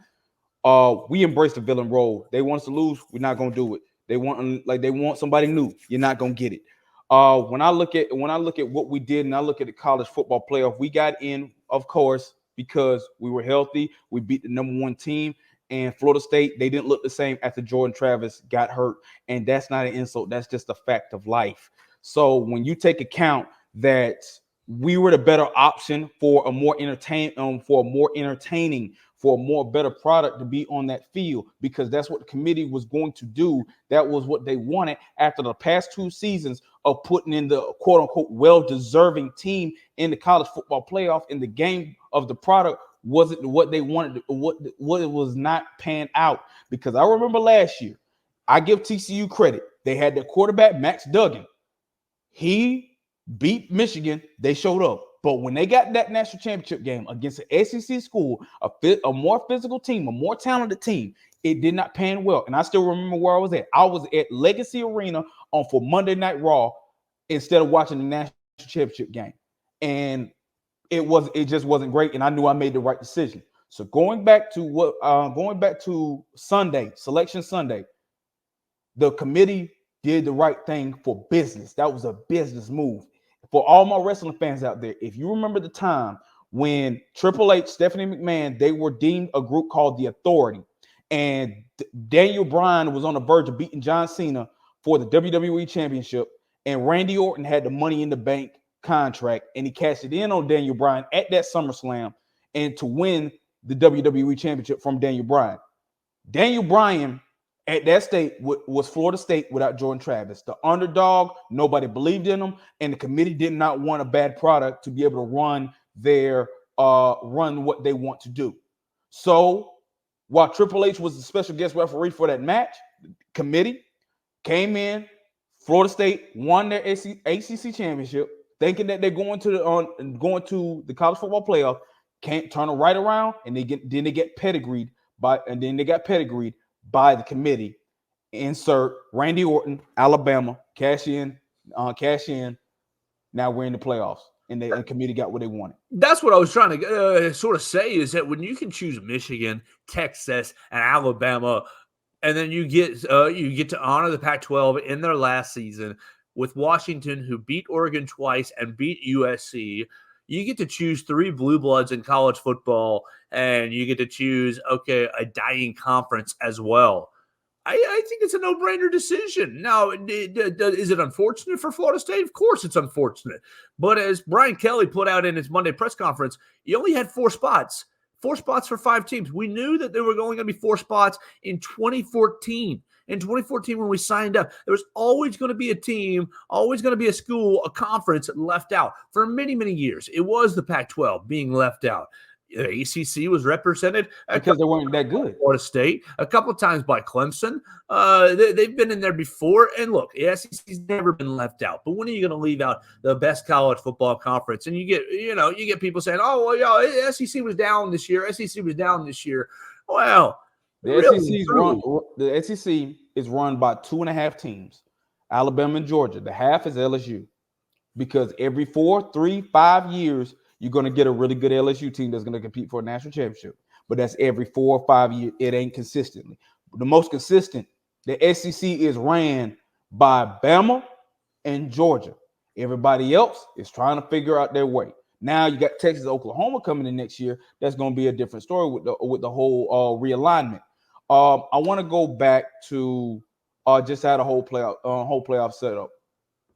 We embrace the villain role. They want us to lose, we're not gonna do it. They want somebody new, you're not gonna get it. When I look at what we did, and I look at the college football playoff, we got in, of course, because we were healthy. We beat the #1 team, and Florida State, they didn't look the same after Jordan Travis got hurt, and that's not an insult. That's just a fact of life. So when you take account that we were the better option for a more entertaining, for a more better product to be on that field, because that's what the committee was going to do. That was what they wanted after the past 2 seasons of putting in the quote unquote well-deserving team in the college football playoff. In the game of the product wasn't what they wanted, what it was not panned out. Because I remember last year, I give TCU credit. They had their quarterback, Max Duggan. He beat Michigan. They showed up. But when they got that national championship game against an SEC school, a more physical team, a more talented team, it did not pan well. And I still remember where I was at. I was at Legacy Arena for Monday Night Raw instead of watching the national championship game. And it just wasn't great. And I knew I made the right decision. So going back to Sunday, Selection Sunday, the committee did the right thing for business. That was a business move. For all my wrestling fans out there, if you remember the time when Triple H, Stephanie McMahon, they were deemed a group called The Authority, and Daniel Bryan was on the verge of beating John Cena for the WWE Championship, and Randy Orton had the Money in the Bank contract, and he cashed it in on Daniel Bryan at that SummerSlam and to win the WWE Championship from Daniel Bryan. Daniel Bryan at that state was Florida State without Jordan Travis. The underdog, nobody believed in them, and the committee did not want a bad product to be able to run what they want to do. So while Triple H was the special guest referee for that match, the committee came in. Florida State won their ACC championship, thinking that they're going to the college football playoff. Can't turn it right around, and they get pedigreed by the committee. Insert Randy Orton, Alabama, cash in. Now we're in the playoffs, and the committee got what they wanted. That's what I was trying to sort of say, is that when you can choose Michigan, Texas, and Alabama, and then you get to honor the Pac-12 in their last season with Washington, who beat Oregon twice and beat USC. You get to choose 3 blue bloods in college football, and you get to choose, a dying conference as well. I think it's a no-brainer decision. Now, is it unfortunate for Florida State? Of course it's unfortunate. But as Brian Kelly put out in his Monday press conference, you only had 4 spots. 4 spots for 5 teams. We knew that there were only going to be 4 spots in 2014. In 2014, when we signed up, there was always going to be a team, always going to be a school, a conference left out. For many, many years, it was the Pac-12 being left out. The ACC was represented because they weren't that good. Florida State, a couple of times by Clemson. They've been in there before. And look, the SEC's never been left out. But when are you going to leave out the best college football conference? And you get people saying, "Oh, well, yeah, SEC was down this year. SEC was down this year." Well, the SEC is run by 2.5 teams, Alabama and Georgia. The half is LSU, because every 4, 3, 5 years, you're going to get a really good LSU team that's going to compete for a national championship. But that's every 4 or 5 years. It ain't consistently. The most consistent, the SEC is ran by Bama and Georgia. Everybody else is trying to figure out their way. Now you got Texas, Oklahoma coming in next year. That's going to be a different story with the whole realignment. I want to go back to just had a whole playoff setup.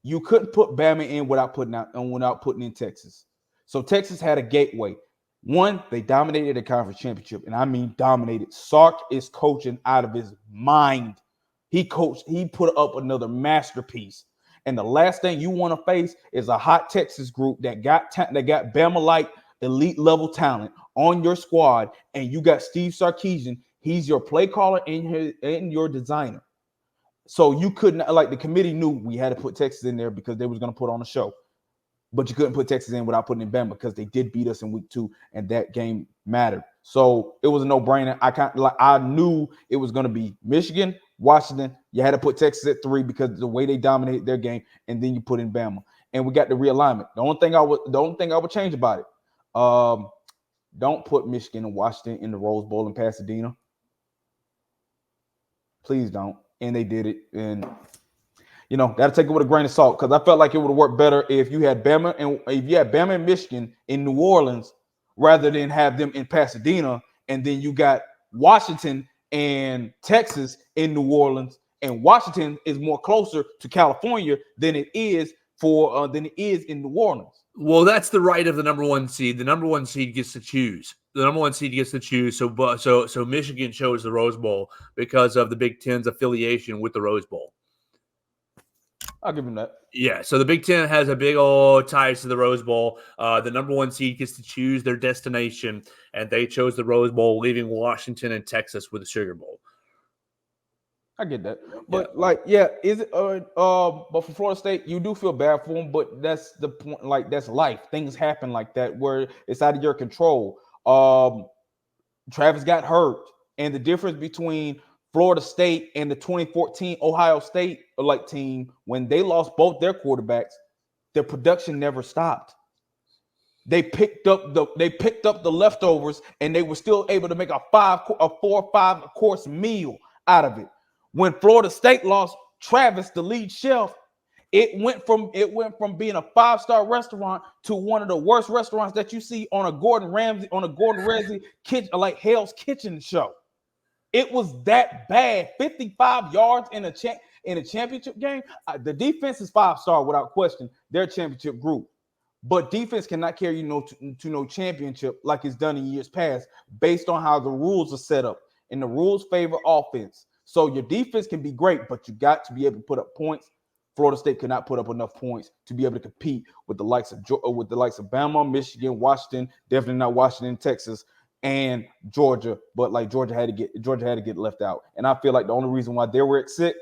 You couldn't put Bama in without putting in Texas. So Texas had a gateway. One, they dominated the conference championship, and I mean dominated. Sark is coaching out of his mind. He put up another masterpiece. And the last thing you want to face is a hot Texas group that got Bama-like elite level talent on your squad, and you got Steve Sarkisian. He's your play caller and your designer. So you couldn't, like, the committee knew we had to put Texas in there because they was going to put on a show. But you couldn't put Texas in without putting in Bama because they did beat us in week 2, and that game mattered. So it was a no-brainer. I knew it was going to be Michigan, Washington. You had to put Texas at 3 because of the way they dominated their game, and then you put in Bama. And we got the realignment. The only thing I would change about it, don't put Michigan and Washington in the Rose Bowl in Pasadena. Please don't. And they did it. And got to take it with a grain of salt, because I felt like it would have worked better if you had Bama and Michigan in New Orleans rather than have them in Pasadena, and then you got Washington and Texas in New Orleans, and Washington is more closer to California than it is in New Orleans. Well, that's the right of the number 1 seed. The number 1 seed gets to choose. So Michigan chose the Rose Bowl because of the Big Ten's affiliation with the Rose Bowl. I'll give him that. Yeah, so the Big Ten has a big old ties to the Rose Bowl. The number 1 seed gets to choose their destination, and they chose the Rose Bowl, leaving Washington and Texas with the Sugar Bowl. I get that. But is it but for Florida State, you do feel bad for them, but that's the point. Like, that's life. Things happen like that where it's out of your control. Travis got hurt, and the difference between Florida State and the 2014 Ohio State team, when they lost both their quarterbacks, their production never stopped. They picked up the leftovers, and they were still able to make a 4 or 5 course meal out of it. When Florida State lost Travis, the lead chef, it went from being a 5-star restaurant to one of the worst restaurants that you see on a Gordon Ramsay kitchen, like Hell's Kitchen show. It was that bad. 55 yards in a championship game. The defense is 5-star without question. Their championship group, but defense cannot carry you to no championship like it's done in years past, based on how the rules are set up, and the rules favor offense. So your defense can be great, but you got to be able to put up points. Florida State could not put up enough points to be able to compete with the likes of Bama, Michigan, Washington, definitely not Washington, Texas, and Georgia. But Georgia had to get left out. And I feel like the only reason why they were at 6,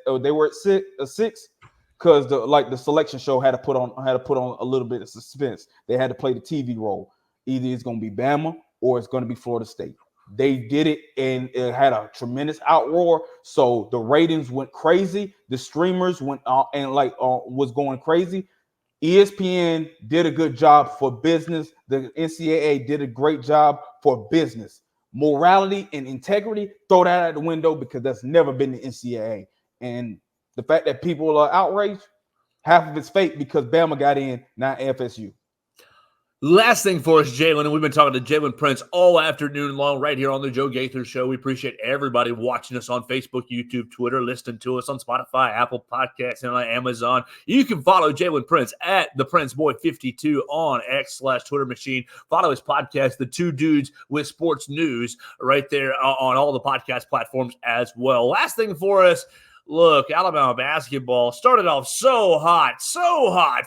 because the selection show had to put on a little bit of suspense. They had to play the TV role. Either it's going to be Bama or it's going to be Florida State. They did it, and it had a tremendous outroar. So the ratings went crazy. The streamers went was going crazy. ESPN did a good job for business. The NCAA did a great job for business. Morality and integrity, throw that out the window, because that's never been the NCAA. And the fact that people are outraged, half of it's fake because Bama got in, not FSU. Last thing for us, Jalen, and we've been talking to Jalen Prince all afternoon long right here on the Joe Gaither Show. We appreciate everybody watching us on Facebook, YouTube, Twitter, listening to us on Spotify, Apple Podcasts, and on Amazon. You can follow Jalen Prince at the Prince Boy 52 on X/Twitter machine. Follow his podcast, The Two Dudes with Sports News, right there on all the podcast platforms as well. Last thing for us. Look, Alabama basketball started off so hot,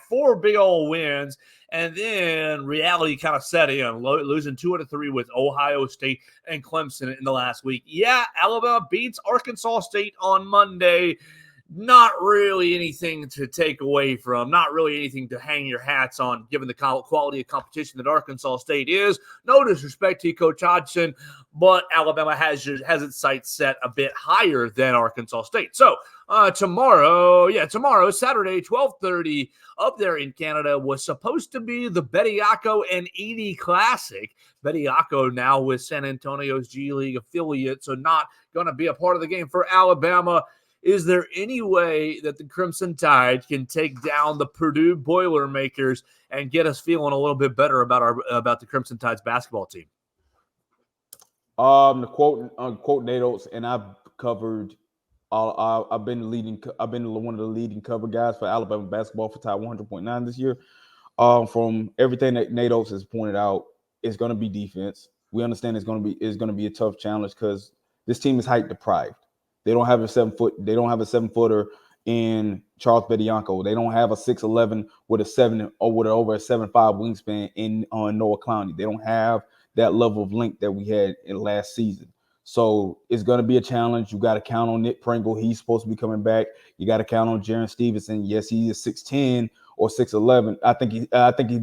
4 big old wins, and then reality kind of set in, losing 2 out of 3 with Ohio State and Clemson in the last week. Yeah, Alabama beats Arkansas State on Monday. not really anything to take away from, not really anything to hang your hats on, given the quality of competition that Arkansas State is. No disrespect to Coach Hodgson, but Alabama has its sights set a bit higher than Arkansas State. So tomorrow, Saturday, 12:30, up there in Canada, was supposed to be the Bediako and Edey Classic. Bediako now with San Antonio's G League affiliate, so not going to be a part of the game for Alabama. Is there any way that the Crimson Tide can take down the Purdue Boilermakers and get us feeling a little bit better about the Crimson Tide's basketball team? The quote Nate Oates, and I've covered. I've been one of the leading cover guys for Alabama basketball for Tide 100.9 this year. From everything that Nate Oates has pointed out, it's going to be defense. We understand it's going to be a tough challenge because this team is height deprived. They don't have a 7-footer in Charles Bediako. They don't have a 6'11" with a 7 or with over a 7'5" wingspan in Noah Clowney. They don't have that level of length that we had in last season. So it's going to be a challenge. You got to count on Nick Pringle. He's supposed to be coming back. You got to count on Jaron Stevenson. Yes, he is 6'10" or 6'11". I think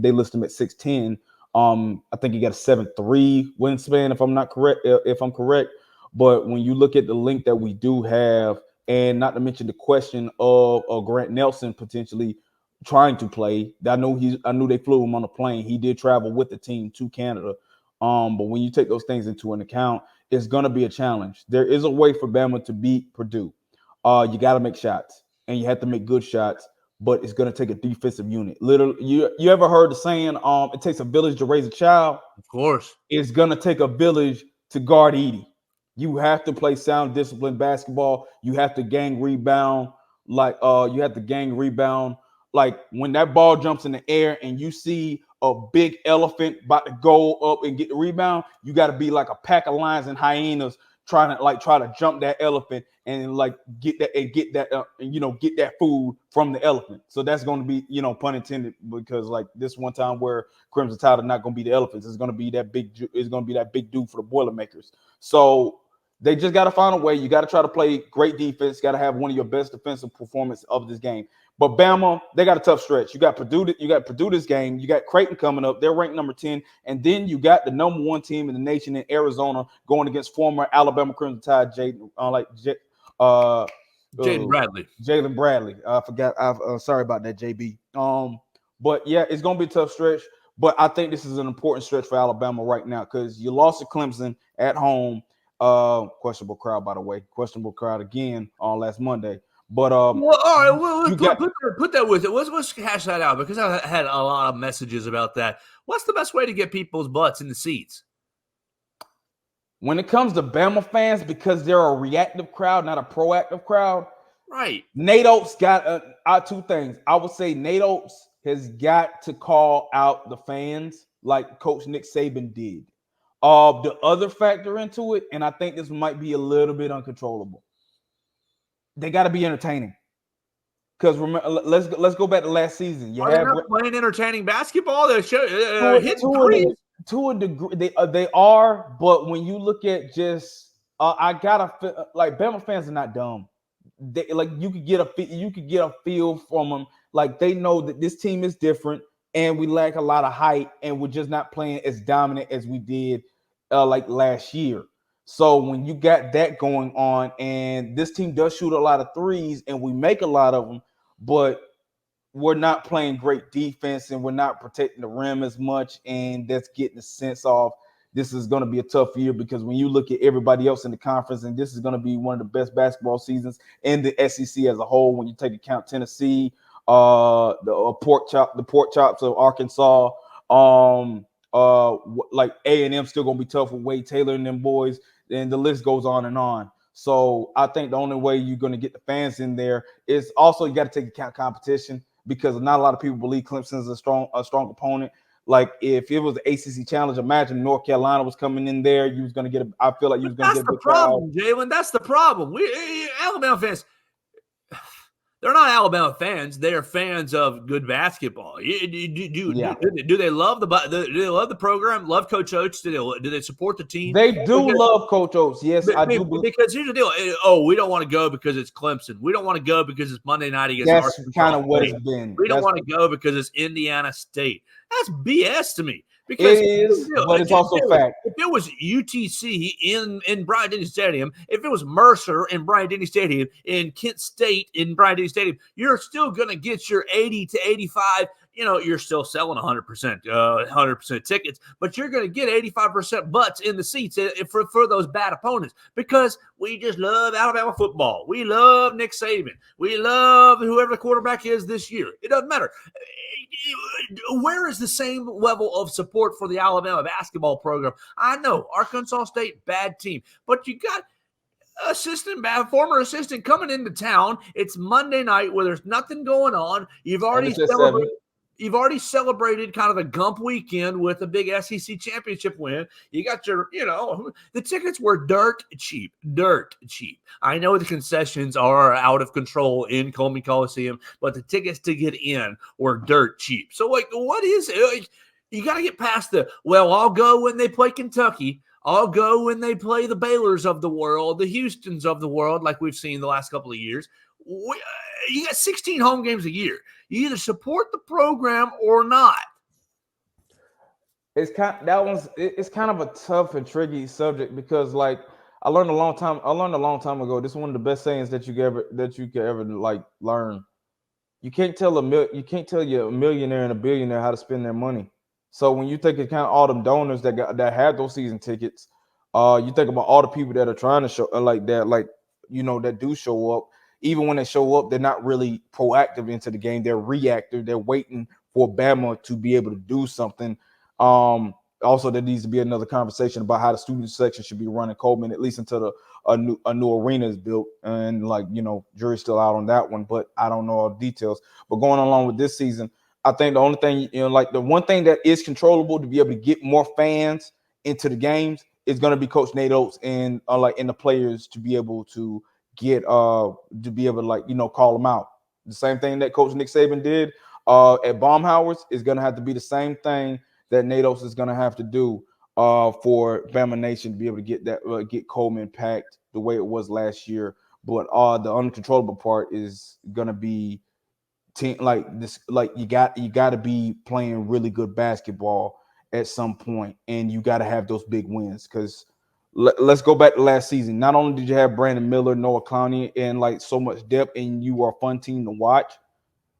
they list him at 6'10". I think he got a 7'3" wingspan if I'm correct. But when you look at the length that we do have, and not to mention the question of Grant Nelson potentially trying to play, I knew they flew him on a plane. He did travel with the team to Canada. But when you take those things into an account, it's going to be a challenge. There is a way for Bama to beat Purdue. You got to make shots, and you have to make good shots, but it's going to take a defensive unit. Literally, you ever heard the saying, it takes a village to raise a child? Of course. It's going to take a village to guard Edey. You have to play sound, disciplined basketball. You have to gang rebound. Like when that ball jumps in the air and you see a big elephant about to go up and get the rebound, you got to be like a pack of lions and hyenas try to jump that elephant and get that food from the elephant. So that's going to be, pun intended, because this one time where Crimson Tide are not going to be the elephants, it's going to be that big dude for the Boilermakers. So they just got to find a way. You got to try to play great defense. Got to have one of your best defensive performances of this game. But Bama, they got a tough stretch. You got Purdue this game. You got Creighton coming up. They're ranked number 10. And then you got the number 1 team in the nation in Arizona going against former Alabama Crimson Tide Jalen Bradley. Jalen Bradley. I forgot. Sorry about that, JB. But yeah, it's going to be a tough stretch. But I think this is an important stretch for Alabama right now because you lost to Clemson at home. Questionable crowd, by the way. Questionable crowd again on last Monday. But all right, well, put that with it. Let's hash that out because I had a lot of messages about that. What's the best way to get people's butts in the seats? When it comes to Bama fans, because they're a reactive crowd, not a proactive crowd. Right. Nate Oates got two things. I would say Nate Oates has got to call out the fans like Coach Nick Saban did. The other factor into it, and I think this might be a little bit uncontrollable. They got to be entertaining. Because remember, let's go back to last season. Are they not playing entertaining basketball? They're to a degree, they are. But when you look at just, I gotta Bama fans are not dumb. They you could get a feel from them. Like they know that this team is different, and we lack a lot of height, and we're just not playing as dominant as we did last year. So when you got that going on, and this team does shoot a lot of threes, and we make a lot of them, but we're not playing great defense, and we're not protecting the rim as much, and that's getting the sense of this is going to be a tough year because when you look at everybody else in the conference, and this is going to be one of the best basketball seasons in the SEC as a whole, when you take account Tennessee, the pork chops of Arkansas, A&M still going to be tough with Wade Taylor and them boys, and the list goes on and on. So I think the only way you're going to get the fans in there is also you got to take account competition because not a lot of people believe Clemson is a strong opponent. Like if it was the ACC Challenge, imagine North Carolina was coming in there. You was going to get I feel like you was going to get a good crowd. Jalen. That's the problem. We Alabama fans. They're not Alabama fans. They are fans of good basketball. Do they love the program? Love Coach Oates? Do they support the team? They do love Coach Oates. Yes, I do. Because here's the deal. Oh, we don't want to go because it's Clemson. We don't want to go because it's Monday night against That's Arkansas kind of what State. it's been. We don't want to go because it's Indiana State. That's BS to me. Because it is, but it's also fact. If it was UTC in Bryant-Denny Stadium, if it was Mercer in Bryant-Denny Stadium, in Kent State in Bryant-Denny Stadium, you're still going to get your 80 to 85. You're still selling 100% tickets, but you're going to get 85% butts in the seats for those bad opponents because we just love Alabama football. We love Nick Saban. We love whoever the quarterback is this year. It doesn't matter. Where is the same level of support for the Alabama basketball program? I know Arkansas State, bad team, but you got former assistant coming into town. It's Monday night where there's nothing going on. You've already celebrated kind of a Gump weekend with a big SEC championship win. You got the tickets were dirt cheap. I know the concessions are out of control in Coleman Coliseum, but the tickets to get in were dirt cheap. So, what is it? You got to get past I'll go when they play Kentucky. I'll go when they play the Baylors of the world, the Houstons of the world, like we've seen the last couple of years. You got 16 home games a year. You either support the program or not. It's kind of a tough and tricky subject because, I learned a long time ago. This is one of the best sayings that you could ever learn. You can't tell a millionaire and a billionaire how to spend their money. So when you think of kind of all them donors that had those season tickets, you think about all the people that are trying to show that do show up. Even when they show up, they're not really proactive into the game. They're reactive. They're waiting for Bama to be able to do something. Also, there needs to be another conversation about how the student section should be running Coleman, at least until a new arena is built. And jury's still out on that one, but I don't know all the details. But going along with this season, I think the only thing, the one thing that is controllable to be able to get more fans into the games is going to be Coach Nate Oates and and the players to be able to get call them out. The same thing that Coach Nick Saban did at Baumhauer's is going to have to be the same thing that Nate Oates is going to have to do for Bama Nation to be able to get Coleman packed the way it was last year. But the uncontrollable part is going to be team you got to be playing really good basketball at some point, and you got to have those big wins because. Let's go back to last season. Not only did you have Brandon Miller, Noah Clowney, and so much depth, and you were a fun team to watch,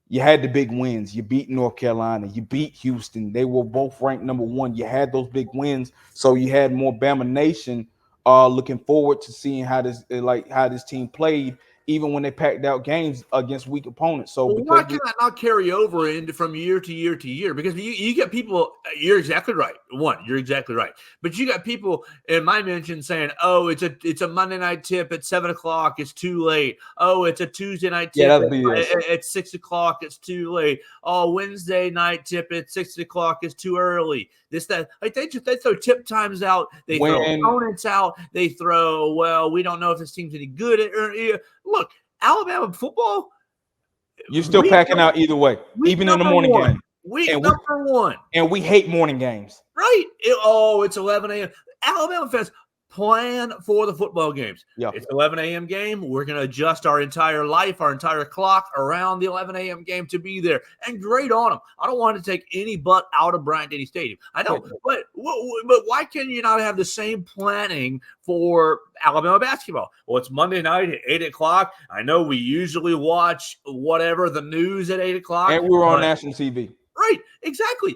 you had the big wins. You beat North Carolina. You beat Houston. They were both ranked number 1. You had those big wins, so you had more Bama Nation looking forward to seeing how this team played, even when they packed out games against weak opponents. So why can that not carry over into from year to year to year? Because you get people, you're exactly right. You're exactly right. But you got people in my mention saying, "Oh, it's a Monday night tip at 7:00. It's too late. Oh, it's a Tuesday night tip at 6:00. It's too late. Oh, Wednesday night tip at 6:00. It's too early." They throw tip times out. They throw opponents out. They throw, we don't know if this team's any good. Look, Alabama football. You're still packing out either way, even in the morning game. Number one. And we hate morning games. Right. It's 11 a.m. Alabama fans, plan for the football games. Yeah. It's 11 a.m. game. We're going to adjust our entire life, our entire clock around the 11 a.m. game to be there. And great on them. I don't want to take any butt out of Bryant-Denny Stadium. I know. But why can you not have the same planning for Alabama basketball? Well, it's Monday night at 8 o'clock. I know we usually watch the news at 8 o'clock. And we were on national TV. Right, exactly.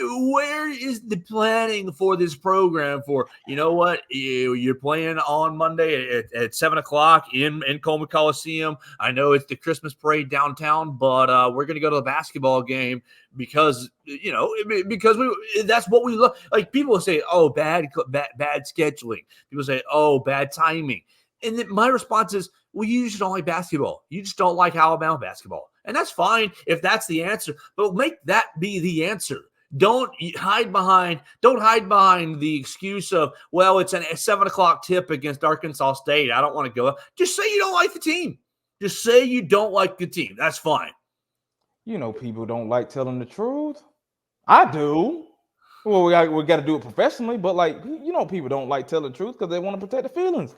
Where is the planning for this program for, you're playing on Monday at 7 o'clock in Coleman Coliseum. I know it's the Christmas parade downtown, but we're going to go to the basketball game because that's what we love. Like people say, oh, bad scheduling. People say, oh, bad timing. And then my response is, well, you just don't like basketball. You just don't like Alabama basketball. And that's fine if that's the answer, but make that be the answer. Don't hide behind the excuse of, it's a 7 o'clock tip against Arkansas State. I don't want to go. Just say you don't like the team. Just say you don't like the team. That's fine. You know, people don't like telling the truth. I do. Well, we got to do it professionally, but like, you know, people don't like telling the truth because they want to protect the feelings.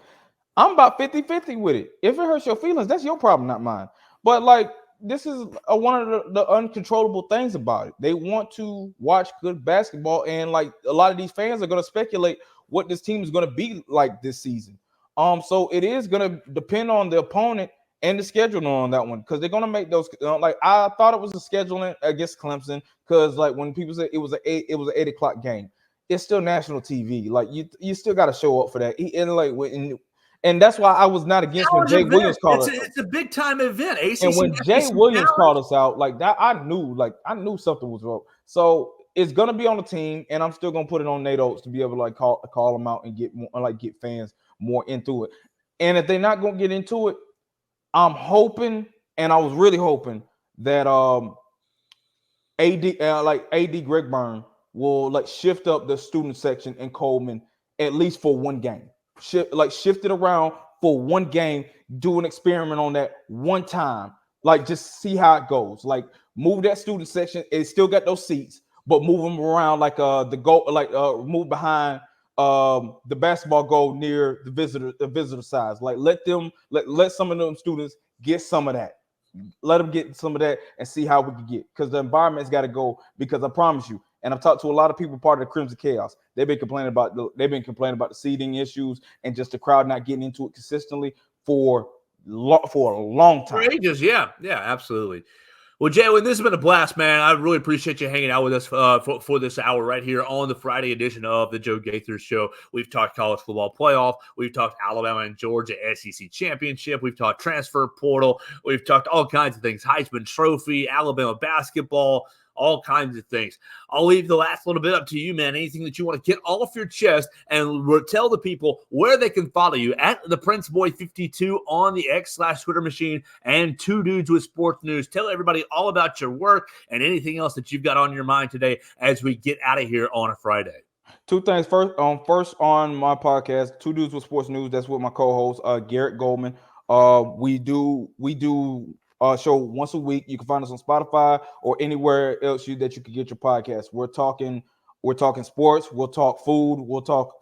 I'm about 50-50 with it. If it hurts your feelings, that's your problem, not mine. But like, this is one of the uncontrollable things about it. They want to watch good basketball, and like a lot of these fans are going to speculate what this team is going to be like this season. So it is going to depend on the opponent and the scheduling on that one, because they're going to make those. Like, I thought it was a scheduling against Clemson, because like when people say it was an 8 o'clock game, it's still national TV. Like, you still got to show up for that. And like and that's why I was not against when Jay Williams called it. It's a big time event. ACC, and when Jay Williams called us out like that, I knew something was wrong. So it's gonna be on the team, and I'm still gonna put it on Nate Oates to be able to like call them out and get more, like get fans more into it. And if they're not gonna get into it, I'm hoping, and I was really hoping that AD Greg Byrne will like shift up the student section in Coleman at least for one game. Shift it around for one game, do an experiment on that one time, like just see how it goes. Like, move that student section. It still got those seats, but move them around like the goal, like move behind the basketball goal near the visitor sides. Like, let some of them students get some of that. Let them get some of that and see how we can get, because the environment's got to go. Because I promise you, and I've talked to a lot of people part of the Crimson Chaos. They've been complaining about the seating issues and just the crowd not getting into it consistently for a long time. For ages, yeah, absolutely. Well, Jalen, this has been a blast, man. I really appreciate you hanging out with us for this hour right here on the Friday edition of the Joe Gaither Show. We've talked college football playoff. We've talked Alabama and Georgia SEC championship. We've talked transfer portal. We've talked all kinds of things. Heisman Trophy, Alabama basketball, all kinds of things. I'll leave the last little bit up to you, man. Anything that you want to get off your chest, and tell the people where they can follow you at the Prince Boy 52 on the X/Twitter machine, and Two Dudes with Sports News. Tell everybody all about your work and anything else that you've got on your mind today as we get out of here on a Friday. Two things. First on my podcast, Two Dudes with Sports News. That's with my co-host Garrett Goldman. We do show once a week. You can find us on Spotify or anywhere else that you can get your podcast. We're talking sports. We'll talk food. We'll talk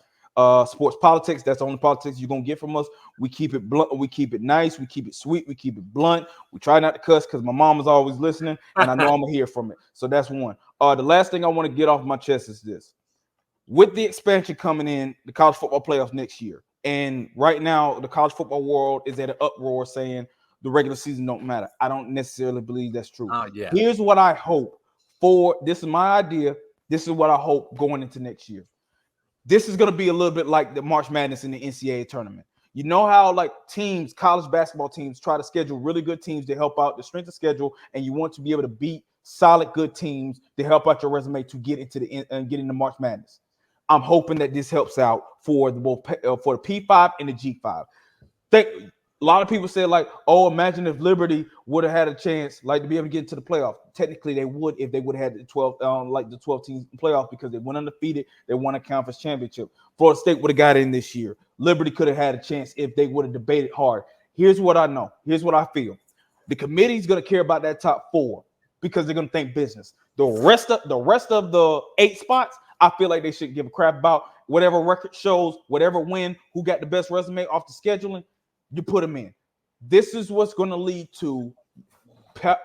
sports politics. That's the only politics you're gonna get from us. We keep it blunt. We keep it nice. We keep it sweet. We keep it blunt. We try not to cuss because my mom is always listening, and I know I'm gonna hear from it. So that's one. The last thing I want to get off my chest is this: with the expansion coming in, the college football playoffs next year, and right now the college football world is at an uproar saying the regular season don't matter. I don't necessarily believe that's true. Yeah. Here's what I hope for. This is my idea. This is what I hope going into next year. This is going to be a little bit like the March Madness in the NCAA tournament. You know how like teams, college basketball teams, try to schedule really good teams to help out the strength of schedule, and you want to be able to beat solid good teams to help out your resume to get into March Madness. I'm hoping that this helps out for the P5 and the G5. A lot of people said, like, oh, imagine if Liberty would have had a chance, like, to be able to get into the playoff. Technically, they would if they would have had the 12 teams playoff, because they went undefeated. They won a conference championship. Florida State would have got in this year. Liberty could have had a chance if they would have debated hard. Here's what I know. Here's what I feel. The committee's going to care about that top 4 because they're going to think business. The rest of the 8 spots, I feel like they should give a crap about. Whatever record shows, whatever win, who got the best resume off the scheduling, you put them in. This is what's going to lead to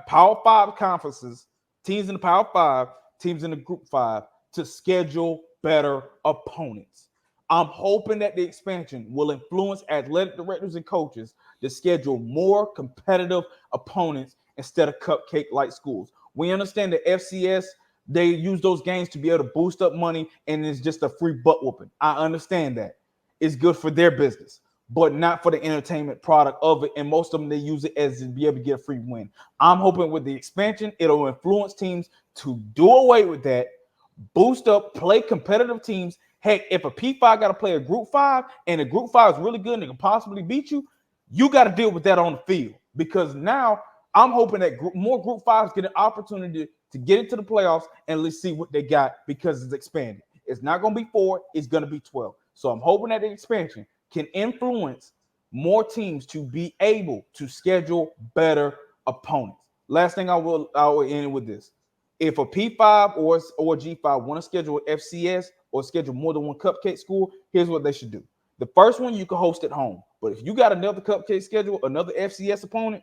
Power 5 conferences, teams in the Power 5, teams in the Group 5, to schedule better opponents. I'm hoping that the expansion will influence athletic directors and coaches to schedule more competitive opponents instead of cupcake-like schools. We understand that FCS, they use those games to be able to boost up money, and it's just a free butt whooping. I understand that. It's good for their business, but not for the entertainment product of it. And most of them, they use it as to be able to get a free win. I'm hoping with the expansion, it'll influence teams to do away with that, boost up, play competitive teams. Heck, if a P5 got to play a Group 5 and a Group 5 is really good and it can possibly beat you, you got to deal with that on the field. Because now I'm hoping that more Group 5s get an opportunity to get into the playoffs and let's see what they got, because it's expanded. It's not going to be 4, it's going to be 12. So I'm hoping that the expansion can influence more teams to be able to schedule better opponents. Last thing I will end with this. If a P5 or G5 want to schedule FCS or schedule more than one cupcake school, here's what they should do. The first one you can host at home. But if you got another cupcake schedule, another FCS opponent,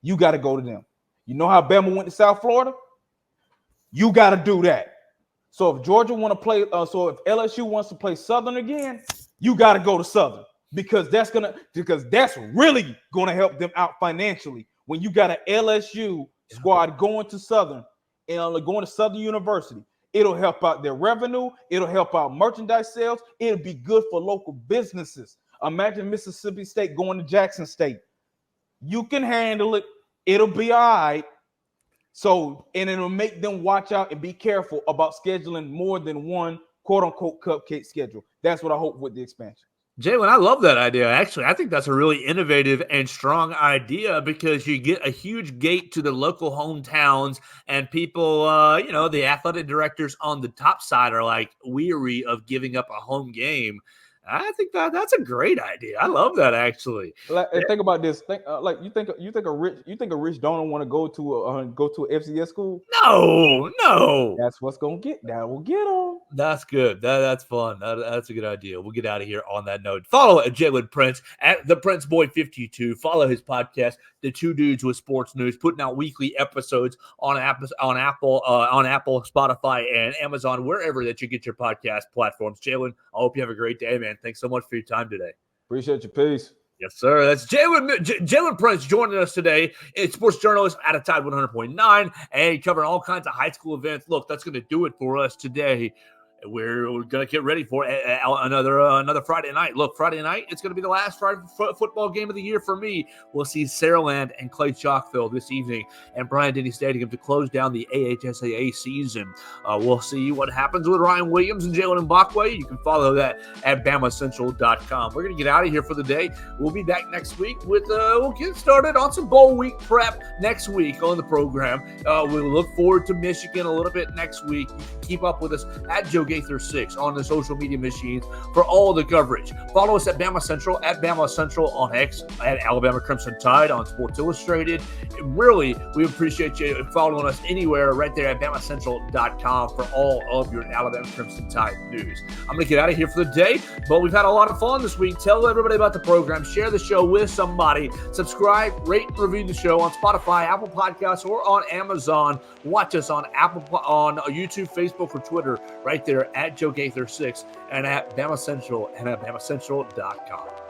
you got to go to them. You know how Bama went to South Florida? You got to do that. So if Georgia want to play, so if LSU wants to play Southern again, you got to go to Southern because that's really gonna help them out financially. When you got an LSU squad going to Southern and going to Southern University, it'll help out their revenue. It'll help out merchandise sales. It'll be good for local businesses. Imagine Mississippi State going to Jackson State. You can handle it. It'll be all right. So, and it'll make them watch out and be careful about scheduling more than one quote-unquote cupcake schedule. That's what I hope with the expansion. Jalen, I love that idea. Actually, I think that's a really innovative and strong idea because you get a huge gate to the local hometowns and people, the athletic directors on the top side are like weary of giving up a home game. I think that's a great idea. I love that actually. Think about this. You think a rich donor want to go to an FCS school? No. That's what's gonna get. That will get them. That's good. That's fun. That's a good idea. We'll get out of here on that note. Follow Jalen Prince at the Prince Boy 52. Follow his podcast, The Two Dudes with Sports News, putting out weekly episodes on Apple, Spotify, and Amazon, wherever that you get your podcast platforms. Jalen, I hope you have a great day, man. Thanks so much for your time today. Appreciate you. Peace. Yes, sir. That's Jalen Prince joining us today. It's sports journalist at a Tide 100.9 and covering all kinds of high school events. Look, that's going to do it for us today. We're going to get ready for another Friday night. Look, Friday night, it's going to be the last Friday football game of the year for me. We'll see Saraland and Clay Chalkville this evening and Bryant-Denny Stadium to close down the AHSAA season. We'll see what happens with Ryan Williams and Jalen Mbakwe. You can follow that at BamaCentral.com. We're going to get out of here for the day. We'll be back next week with we'll get started on some bowl week prep next week on the program. We'll look forward to Michigan a little bit next week. You can keep up with us at Gaither 6 on the social media machines for all the coverage. Follow us at BamaCentral, at BamaCentral on X, at Alabama Crimson Tide on Sports Illustrated. Really, we appreciate you following us anywhere right there at BamaCentral.com for all of your Alabama Crimson Tide news. I'm going to get out of here for the day, but we've had a lot of fun this week. Tell everybody about the program. Share the show with somebody. Subscribe, rate, and review the show on Spotify, Apple Podcasts, or on Amazon. Watch us on YouTube, Facebook, or Twitter right there at Joe Gaither 6 and at BamaCentral and at BamaCentral.com.